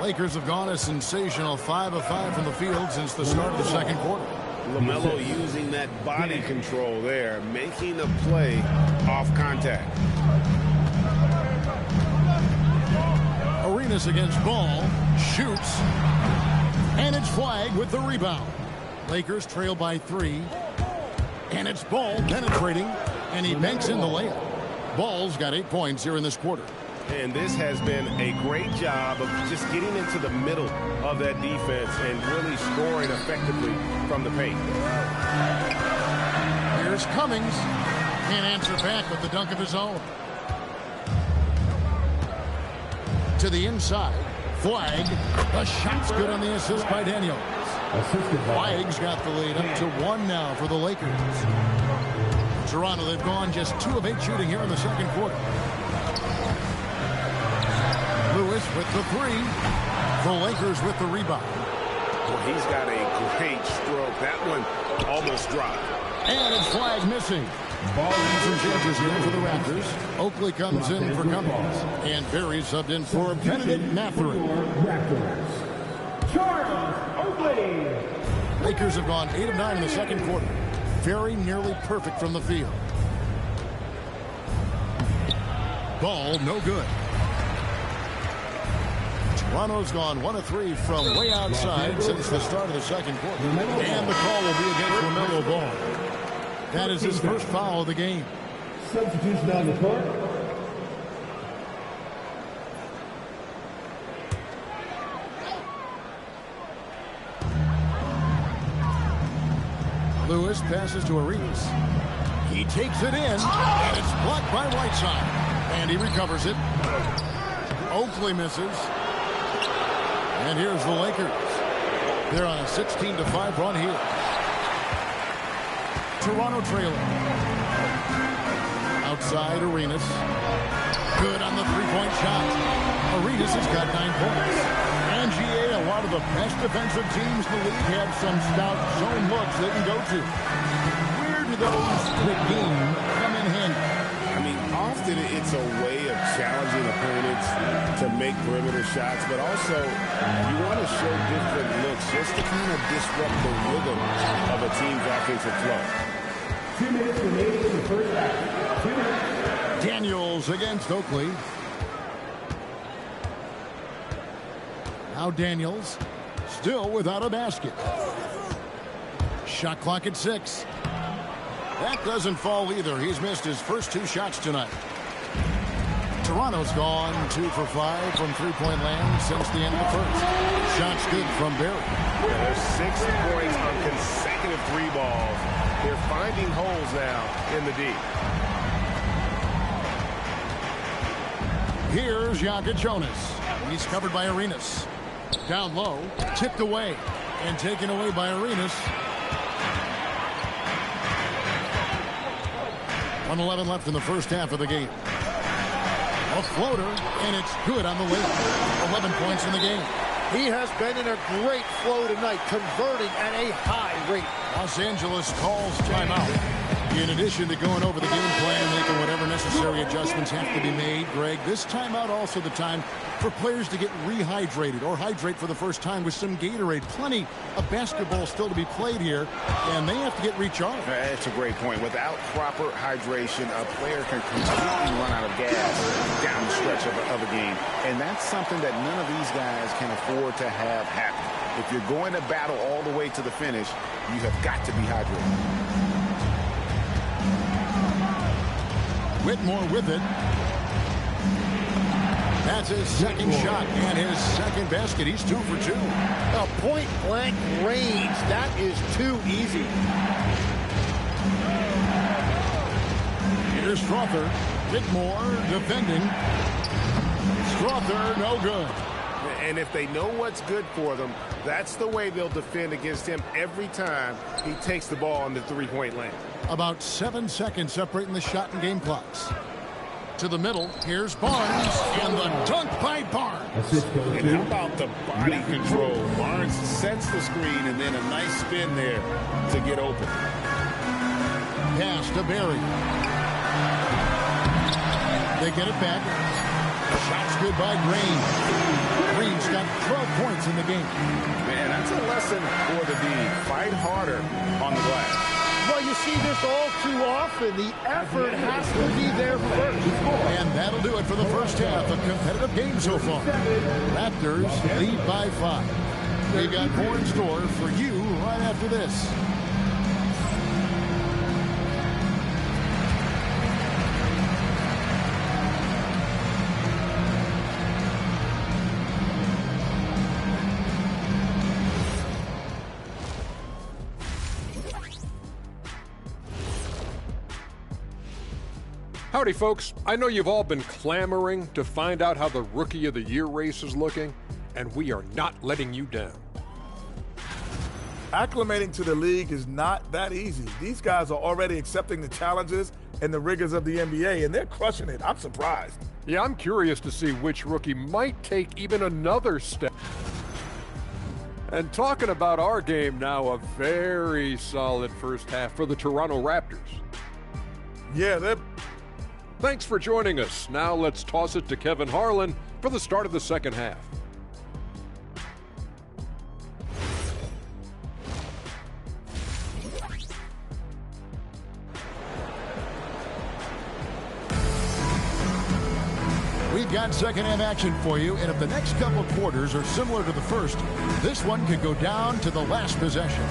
Lakers have gone a sensational 5 of 5 from the field since the start of the second quarter. LaMelo using that body control there, making a play off contact. Arenas against Ball, shoots, and it's flagged with the rebound. Lakers trail by 3, and it's Ball penetrating, and he banks in the layup. Ball's got 8 points here in this quarter. And this has been a great job of just getting into the middle of that defense and really scoring effectively from the paint. Here's Cummings. Can't answer back with the dunk of his own. To the inside. Flag. The shot's good on the assist by Daniels. Flag's got the lead up to 1 now for the Lakers. Toronto, they've gone just 2 of 8 shooting here in the second quarter. Lewis with the 3. The Lakers with the rebound. Well, he's got a great stroke. That one almost dropped. And it's flag missing. Ball and some changes here for the Raptors. Oakley comes in for Cummings. And Berry subbed in for Benedict Mathurin. Charles Oakley. Lakers have gone 8 of 9 in the second quarter. Very nearly perfect from the field. Ball no good. Toronto's gone 1 of 3 from way outside since the start of the second quarter. And the call will be against LaMelo Ball. That is his first foul of the game. Substitution on the court. Lewis passes to Arenas. He takes it in, and it's blocked by Whiteside. And he recovers it. Oakley misses. And here's the Lakers. They're on a 16-5 run here. Toronto trailing. Outside Arenas. Good on the three-point shot. Arenas has got 9 points. And GA, a lot of the best defensive teams in the league have some stout zone looks they can go to. Where do those quick games come in handy? I mean, often it's a way of challenging opponents to make perimeter shots, but also you want to show different looks just to kind of disrupt the rhythm of a team's offensive flow. 2 minutes remaining in the first half. 2 minutes. Daniels against Oakley. Now Daniels still without a basket. Shot clock at 6. That doesn't fall either. He's missed his first 2 shots tonight. Toronto's gone 2 for 5 from three-point land since the end of the first. Shots good from Berry. There's 6 points on consecutive 3 balls. They're finding holes now in the D. Here's Jokic Jonas. He's covered by Arenas. Down low, tipped away, and taken away by Arenas. 1:11 left in the first half of the game. A floater, and it's good on the layup. 11 points in the game. He has been in a great flow tonight, converting at a high rate. Los Angeles calls timeout. In addition to going over the game plan, making whatever necessary adjustments have to be made, Greg, this timeout also the time for players to get rehydrated or hydrate for the first time with some Gatorade. Plenty of basketball still to be played here, and they have to get recharged. That's a great point. Without proper hydration, a player can completely run out of gas down the stretch of a game. And that's something that none of these guys can afford to have happen. If you're going to battle all the way to the finish, you have got to be hydrated. Whitmore with it. That's his second shot and his second basket. He's 2 for 2. A point-blank range. That is too easy. Here's Strother. Whitmore defending. Strother, no good. And if they know what's good for them, that's the way they'll defend against him every time he takes the ball in the three-point lane. About 7 seconds separating the shot and game clocks. To the middle, here's Barnes, and the dunk by Barnes. And how about the body control? Barnes sets the screen, and then a nice spin there to get open. Pass to Barry. They get it back. Shot's good by Green. Green's got 12 points in the game. Man, that's a lesson for the D. Fight harder on the glass. Well, you see this all too often. The effort has to be there first. And that'll do it for the first half. A competitive game so far. Raptors lead by 5. We've got more in store for you right after this. Howdy, folks. I know you've all been clamoring to find out how the Rookie of the Year race is looking, and we are not letting you down. Acclimating to the league is not that easy. These guys are already accepting the challenges and the rigors of the NBA, and they're crushing it. I'm surprised. Yeah, I'm curious to see which rookie might take even another step. And talking about our game now, a very solid first half for the Toronto Raptors. Yeah, Thanks for joining us. Now let's toss it to Kevin Harlan for the start of the second half. We've got second half action for you, and if the next couple quarters are similar to the first, this one could go down to the last possession.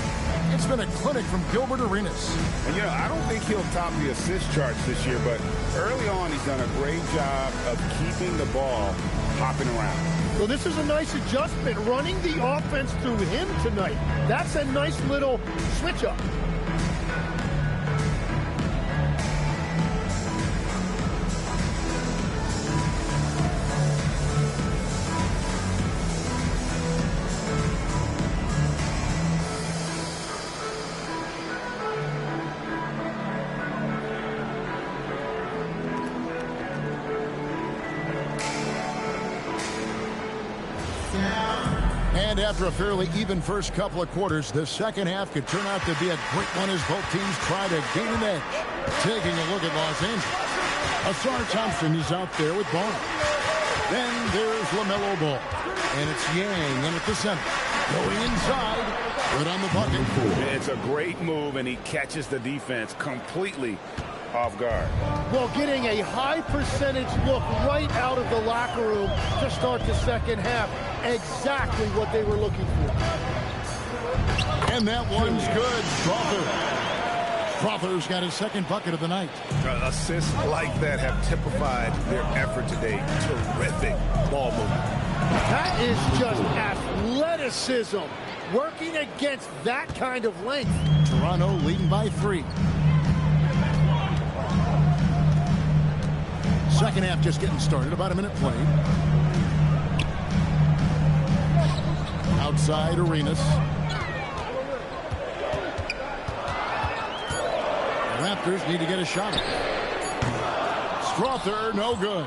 It's been a clinic from Gilbert Arenas. And, you know, I don't think he'll top the assist charts this year, but early on he's done a great job of keeping the ball hopping around. Well, this is a nice adjustment, running the offense through him tonight. That's a nice little switch-up. And after a fairly even first couple of quarters, the second half could turn out to be a great one as both teams try to gain an edge. Taking a look at Los Angeles. Asar Thompson is out there with Barnes. Then there's LaMelo Ball. And it's Yang in at the center. Going inside. Good on the bucket. It's a great move, and he catches the defense completely off guard. Well, getting a high percentage look right out of the locker room to start the second half. Exactly what they were looking for. And that one's good. Strother's got his second bucket of the night. Assists like that have typified their effort today. Terrific ball movement. That is just athleticism working against that kind of length. Toronto leading by 3. Second half just getting started. About a minute played. Outside Arenas. The Raptors need to get a shot. Strother, no good.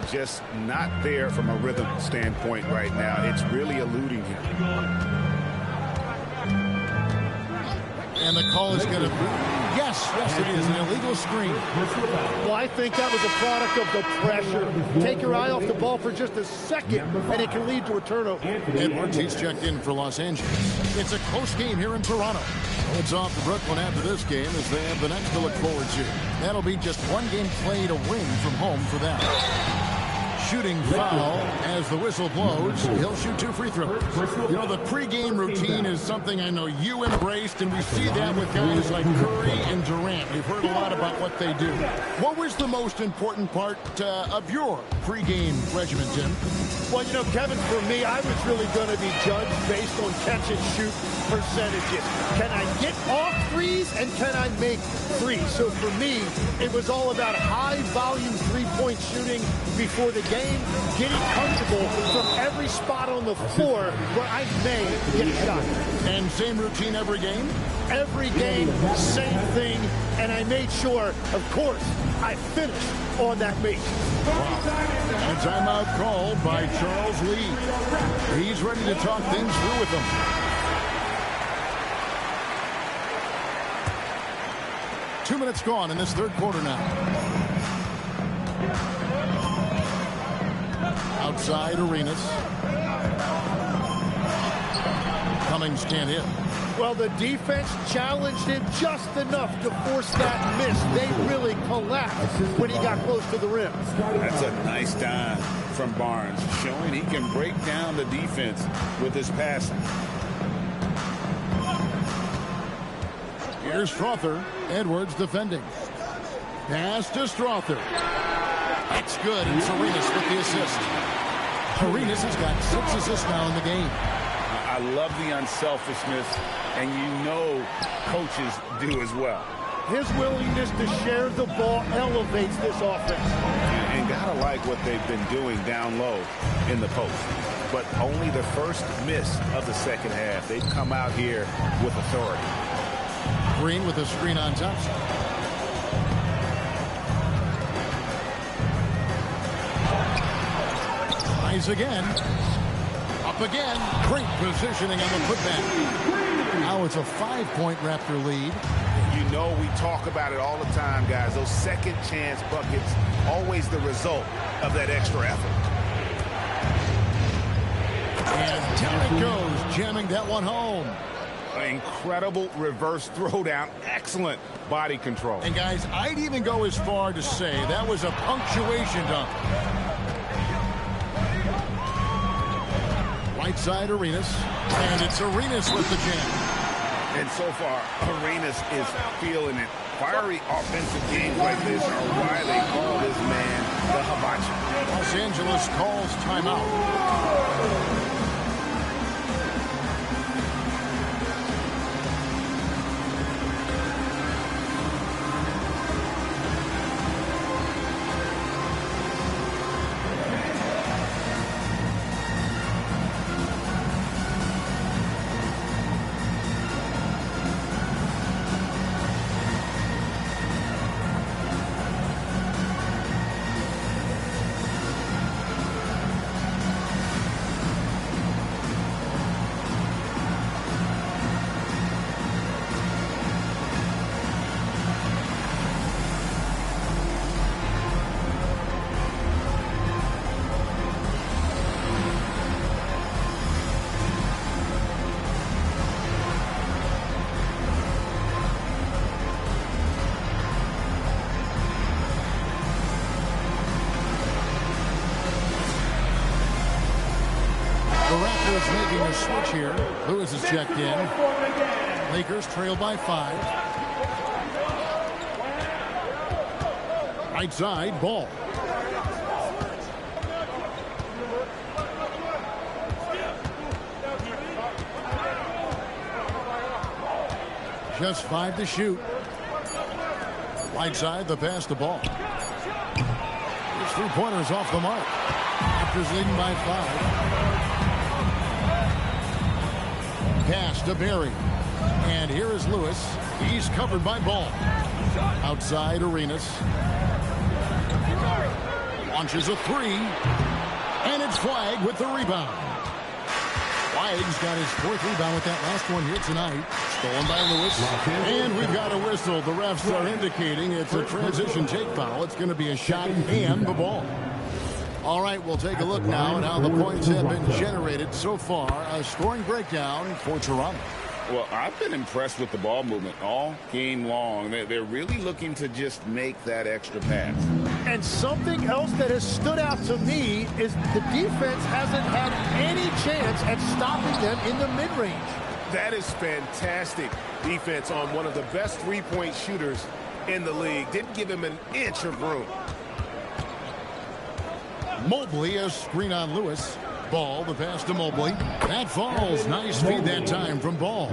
just not there from a rhythm standpoint right now. It's really eluding him. And the call is going to be, yes, it is an illegal screen. Well, I think that was a product of the pressure. Take your eye off the ball for just a second, and it can lead to a turnover. Edwards, he's checked in for Los Angeles. It's a close game here in Toronto. It's off to Brooklyn after this game as they have the next to look forward to. That'll be just one game played away from home for them. Shooting foul as the whistle blows. He'll shoot 2 free throws. You know, the pregame routine is something I know you embraced, and we see that with guys like Curry and Durant. We've heard a lot about what they do. What was the most important part of your pregame regimen, Tim? Well, you know, Kevin, for me, I was really going to be judged based on catch-and-shoot percentages. Can I get off threes, and can I make threes? So for me, it was all about high-volume three-point shooting before the game, getting comfortable from every spot on the floor where I may get a shot. And same routine every game? Every game, same thing, and I made sure, of course, I finished on that meet. A timeout called by Charles Lee. He's ready to talk things through with them. Two minutes gone in this third quarter now. Outside Arenas. Cummings can't hit. Well, the defense challenged him just enough to force that miss. They really collapsed when he got close to the rim. That's a nice dime from Barnes, showing he can break down the defense with his passing. Here's Strother. Edwards defending. Pass to Strother. That's good, and Arenas with the assist. Arenas has got 6 assists now in the game. I love the unselfishness, and you know coaches do as well. His willingness to share the ball elevates this offense. And gotta like what they've been doing down low in the post. But only the first miss of the second half. They've come out here with authority. Green with a screen on top. Rise again. Up again. Great positioning on the putback. Now it's a 5-point Raptor lead. You know we talk about it all the time, guys. Those second chance buckets, always the result of that extra effort. And down it goes, jamming that one home. An incredible reverse throwdown. Excellent body control. And guys, I'd even go as far to say that was a punctuation dunk. Right side Arenas, and it's Arenas with the jam. And so far, Arenas is feeling it. Fiery offensive games like this are why they call this man the Hibachi. Los Angeles calls timeout. Making a switch here. Lewis is checked in. Lakers trail by 5. Right side, Ball. Just 5 to shoot. Right side, the pass to Ball. His 3-pointers off the mark. Raptors leading by 5. Pass to Berry. And here is Lewis. He's covered by Ball. Outside Arenas. Launches a three. And it's Flagg with the rebound. Flagg's got his 4th rebound with that last one here tonight. Stolen by Lewis. And we've got a whistle. The refs are indicating it's a transition take foul. It's going to be a shot and the ball. All right, we'll take a look now at how the points have been generated so far. A scoring breakdown for Toronto. Well, I've been impressed with the ball movement all game long. They're really looking to just make that extra pass. And something else that has stood out to me is the defense hasn't had any chance at stopping them in the mid-range. That is fantastic defense on one of the best three-point shooters in the league. Didn't give him an inch of room. Mobley, a screen on Lewis. Ball, the pass to Mobley. That falls. Nice feed that time from Ball.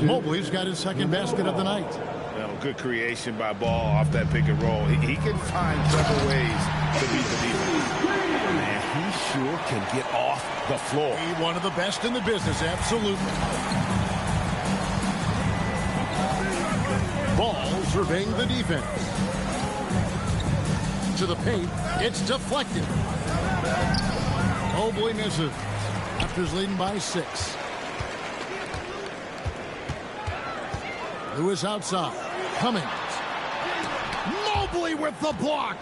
Mobley's got his 2nd basket of the night. Well, good creation by Ball off that pick and roll. He can find clever ways to beat the defense. Man, he sure can get off the floor. He's one of the best in the business, absolutely. Ball surveying the defense. To the paint. It's deflected. Mobley misses. Raptors leading by 6. Lewis outside. Cummings. Mobley with the block.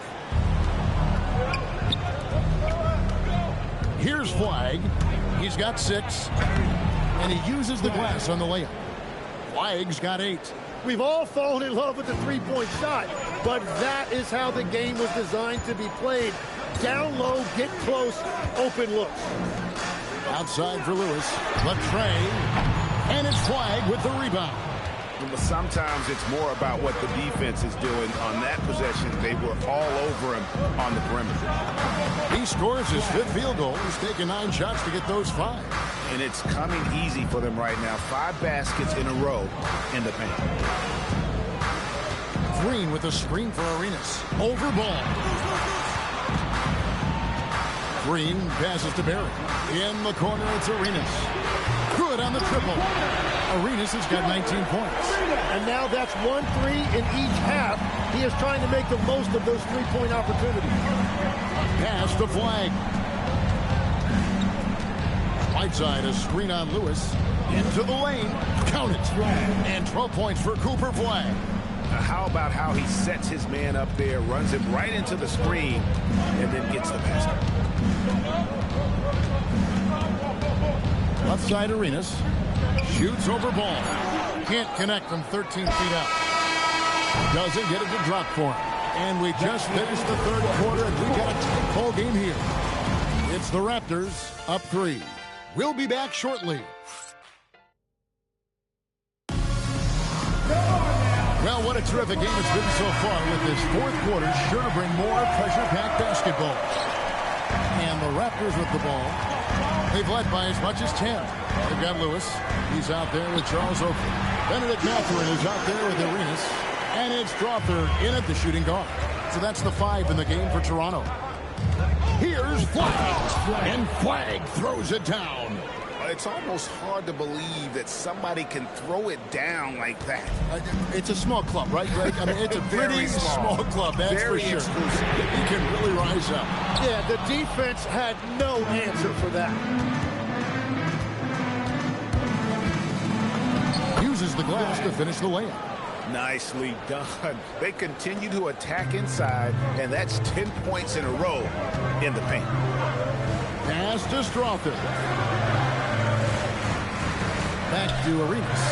Here's Flagg. He's got 6. And he uses the glass on the layup. Flagg's got 8. We've all fallen in love with the three-point shot, but that is how the game was designed to be played. Down low, get close, open looks. Outside for Lewis. Latrey. And it's Flagg with the rebound. But sometimes it's more about what the defense is doing on that possession. They were all over him on the perimeter. He scores his 5th field goal. He's taken 9 shots to get those 5. And it's coming easy for them right now. 5 baskets in a row in the paint. Green with a screen for Arenas. Over Ball. Green passes to Barry. In the corner, it's Arenas. Good on the triple. Arenas has got 19 points. And now that's 1-3 in each half. He is trying to make the most of those three-point opportunities. Pass to Flagg. Whiteside, a screen on Lewis. Into the lane. Count it. And 12 points for Cooper Flagg. How about how he sets his man up there, runs him right into the screen, and then gets the basket. Left side Arenas. Shoots over Ball. Can't connect from 13 feet out. Doesn't get it to drop for him. And we just finished the 3rd quarter, and we got a tight ball game here. It's the Raptors up 3. We'll be back shortly. Well, what a terrific game it's been so far, with this 4th quarter sure to bring more pressure-packed basketball. And the Raptors with the ball. They've led by as much as 10. They've got Lewis. He's out there with Charles Oakley. Benedict Mathurin is out there with Arenas. And it's Strawther in at the shooting guard. So that's the 5 in the game for Toronto. Here's Flagg. And Flagg throws it down. It's almost hard to believe that somebody can throw it down like that. It's a small club, right, Greg? I mean, it's a pretty small club, that's Very for sure. exclusive. He can really rise up. Yeah, the defense had no answer for that. Uses the glass to finish the layup. Nicely done. They continue to attack inside, and that's 10 points in a row in the paint. Pass to Strawther. Back to Arenas.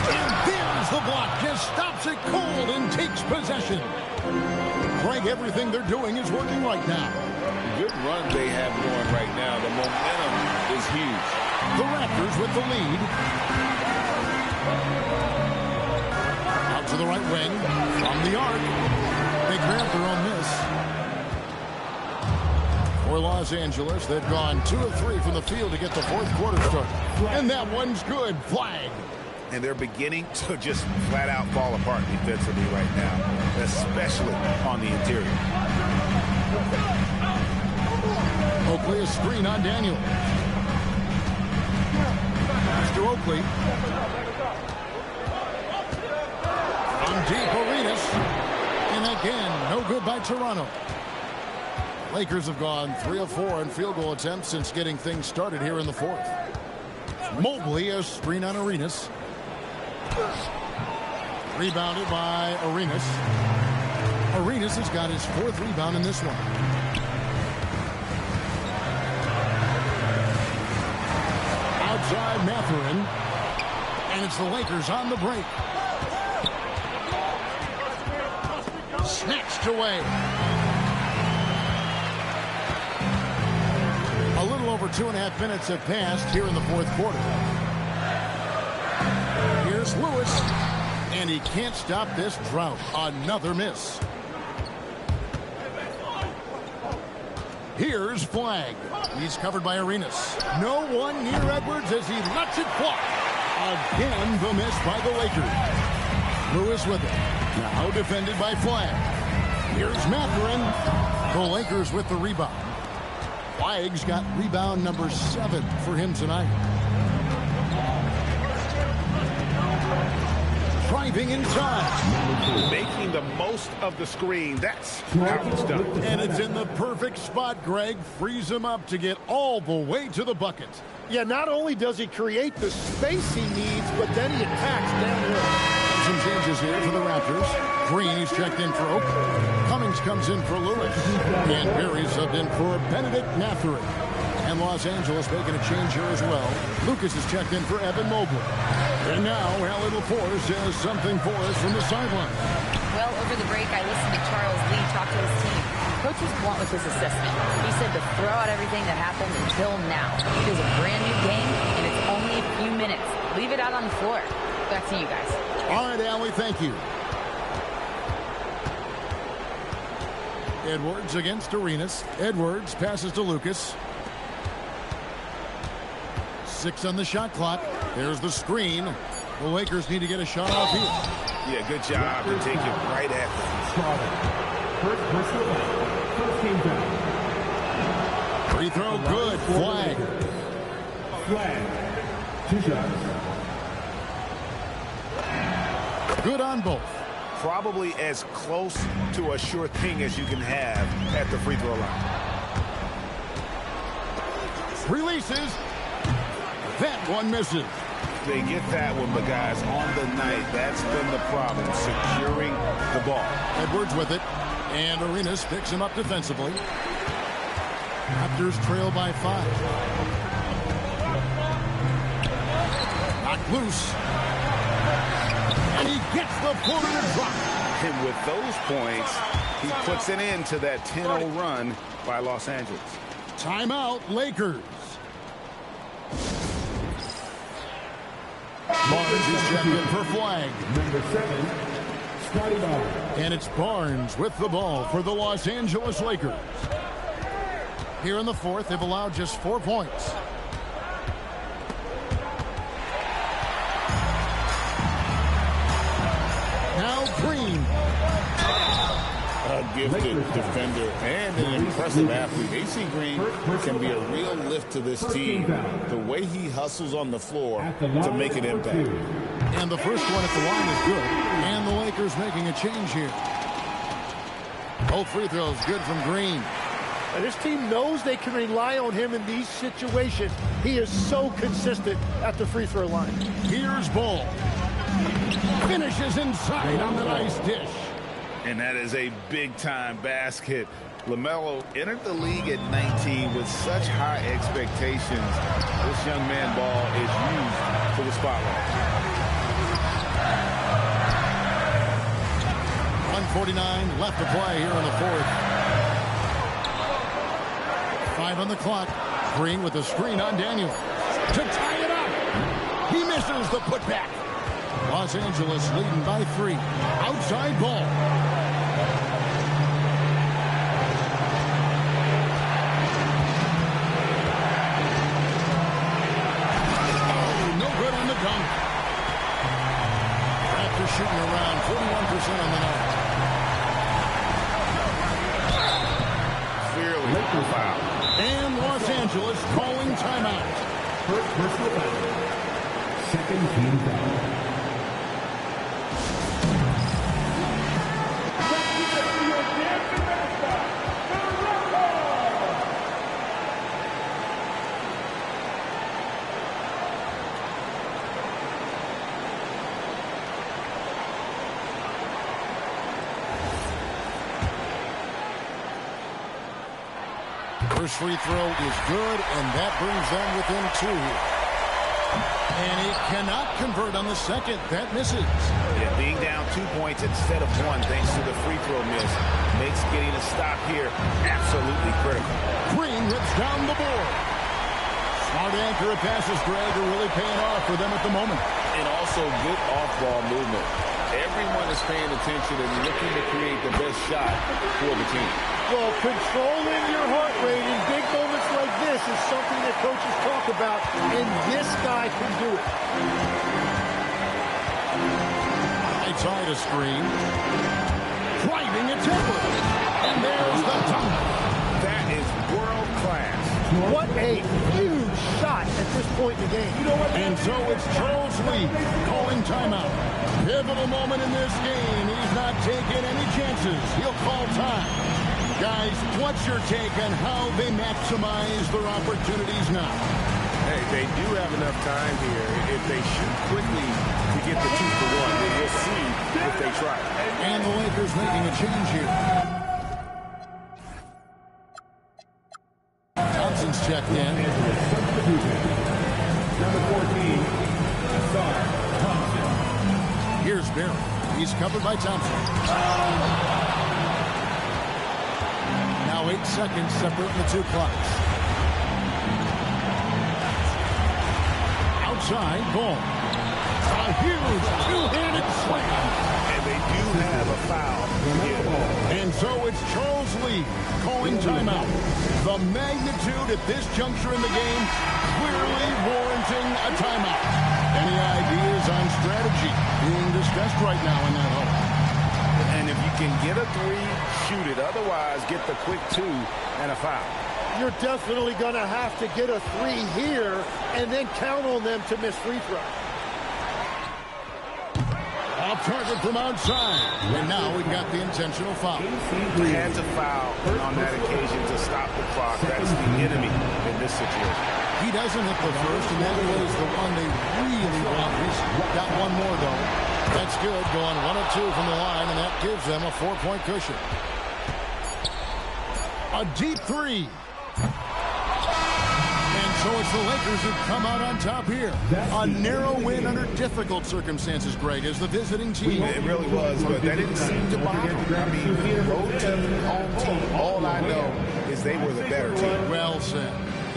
And there's the block. Just stops it cold and takes possession. Craig, everything they're doing is working right now. The good run they have going right now. The momentum is huge. The Raptors with the lead. Out to the right wing. From the arc. They grab their own miss. For Los Angeles, they've gone 2 of 3 from the field to get the 4th quarter started. And that one's good. Flagg. And they're beginning to just flat out fall apart defensively right now, especially on the interior. Oakley, a screen on Daniel. To Oakley. From deep, Arenas. Again, no good by Toronto. Lakers have gone 3 of 4 in field goal attempts since getting things started here in the fourth. Mobley, a screen on Arenas. Rebounded by Arenas. Arenas has got his 4th rebound in this one. Outside Mathurin. And it's the Lakers on the break. Snatched away. A little over 2.5 minutes have passed here in the fourth quarter. Here's Lewis. And he can't stop this drought. Another miss. Here's Flag. He's covered by Arenas. No one near Edwards as he lets it fly. Again, the miss by the Lakers. Lewis with it. Now defended by Flag. Here's Mathurin. The Lakers with the rebound. Flag's got rebound number 7 for him tonight. Driving inside. Making the most of the screen. That's how it's done. And it's in the perfect spot, Greg. Frees him up to get all the way to the bucket. Yeah, not only does he create the space he needs, but then he attacks downhill. Some changes here for the Raptors. Green, he's checked in for Oak. Cummings comes in for Lewis. And Berry subbed in for Benedict Mathurin. And Los Angeles making a change here as well. Lucas is checked in for Evan Mobley. And now Alan LaForce has something for us from the sideline. Well, over the break, I listened to Charles Lee talk to his team. Coach was blunt with his assessment. He said to throw out everything that happened until now. It is a brand new game, and it's only a few minutes. Leave it out on the floor. Back to you guys. All right, Allie, thank you. Edwards against Arenas. Edwards passes to Lucas. 6 on the shot clock. There's the screen. The Lakers need to get a shot off here. Yeah, good job to take it right at them. Free throw good. Flag. Flag. 2 shots. Good on both. Probably as close to a sure thing as you can have at the free throw line. Releases. That one misses. They get that one, but guys, on the night, that's been the problem, securing the ball. Edwards with it. And Arenas picks him up defensively. Raptors trail by 5. Knocked loose. And he gets the floater to drop. And with those points, he puts an end to that 10-0 run by Los Angeles. Timeout, Lakers. Barnes is checked in for Flag. Number 7, Scotty Barnes. And it's Barnes with the ball for the Los Angeles Lakers. Here in the fourth, they've allowed just 4 points. Now Green. A gifted defender and an impressive athlete. AC Green can be a real lift to this team. The way he hustles on the floor to make an impact. And the first one at the line is good. And the Lakers making a change here. Both free throws good from Green. And this team knows they can rely on him in these situations. He is so consistent at the free throw line. Here's Ball. Finishes inside on the nice dish. And that is a big-time basket. LaMelo entered the league at 19 with such high expectations. This young man ball is used for the spotlight. 1:49 left to play here in the fourth. 5 on the clock. Green with the screen on Daniel. To tie it up. He misses the putback. Los Angeles leading by 3. Outside ball. Dunk. Raptors shooting around 41% on the night. Clearly a foul. And Los Angeles calling timeout. First personal foul. Second team foul. First free throw is good, and that brings them within 2 here. And he cannot convert on the second. That misses. Yeah, being down 2 points instead of 1 thanks to the free throw miss makes getting a stop here absolutely critical. Green rips down the board. Smart accurate passes, Greg, are really paying off for them at the moment. And also good off-ball movement. Everyone is paying attention and looking to create the best shot for the team. Well, controlling your heart rate in big moments like this is something that coaches talk about, and this guy can do it. Right side of screen. Driving a temper. And there's the dunk. That is world class. What a huge shot at this point in the game. You know what? And so it's Charles Lee calling timeout. Pivotal moment in this game. He's not taking any chances. He'll call time. Guys, what's your take on how they maximize their opportunities now? Hey, they do have enough time here. If they shoot quickly to get the 2 for 1, then we'll see if they try. And the Lakers making a change here. Thompson's checked in. Number 14, Star Thompson. Here's Barry. He's covered by Thompson. Now 8 seconds separating the 2 clocks. Outside, ball. A huge two-handed slam. And they do have a foul. And so it's Charles Lee calling timeout. The magnitude at this juncture in the game clearly warranting a timeout. Any ideas on strategy being discussed right now in that huddle? And if you can get a 3, shoot it. Otherwise, get the quick 2 and a foul. You're definitely going to have to get a 3 here and then count on them to miss free throw. Off target from outside. And now we've got the intentional foul. He had to foul on that occasion to stop the clock. That's the enemy in this situation. He doesn't hit the first, and that was the one they really want. He's got one more, though. That's good, going 1 of 2 from the line, and that gives them a 4-point cushion. A deep 3. And so it's the Lakers who come out on top here. A narrow win under difficult circumstances, Greg, as the visiting team. It really was, but that didn't seem to bother them. I mean, road team, home team, all I know is they were the better team. Well said.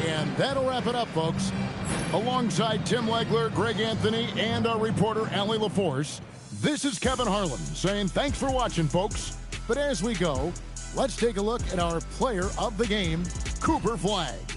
And that'll wrap it up, folks. Alongside Tim Legler, Greg Anthony, and our reporter, Allie LaForce, this is Kevin Harlan saying thanks for watching, folks. But as we go, let's take a look at our player of the game, Cooper Flagg.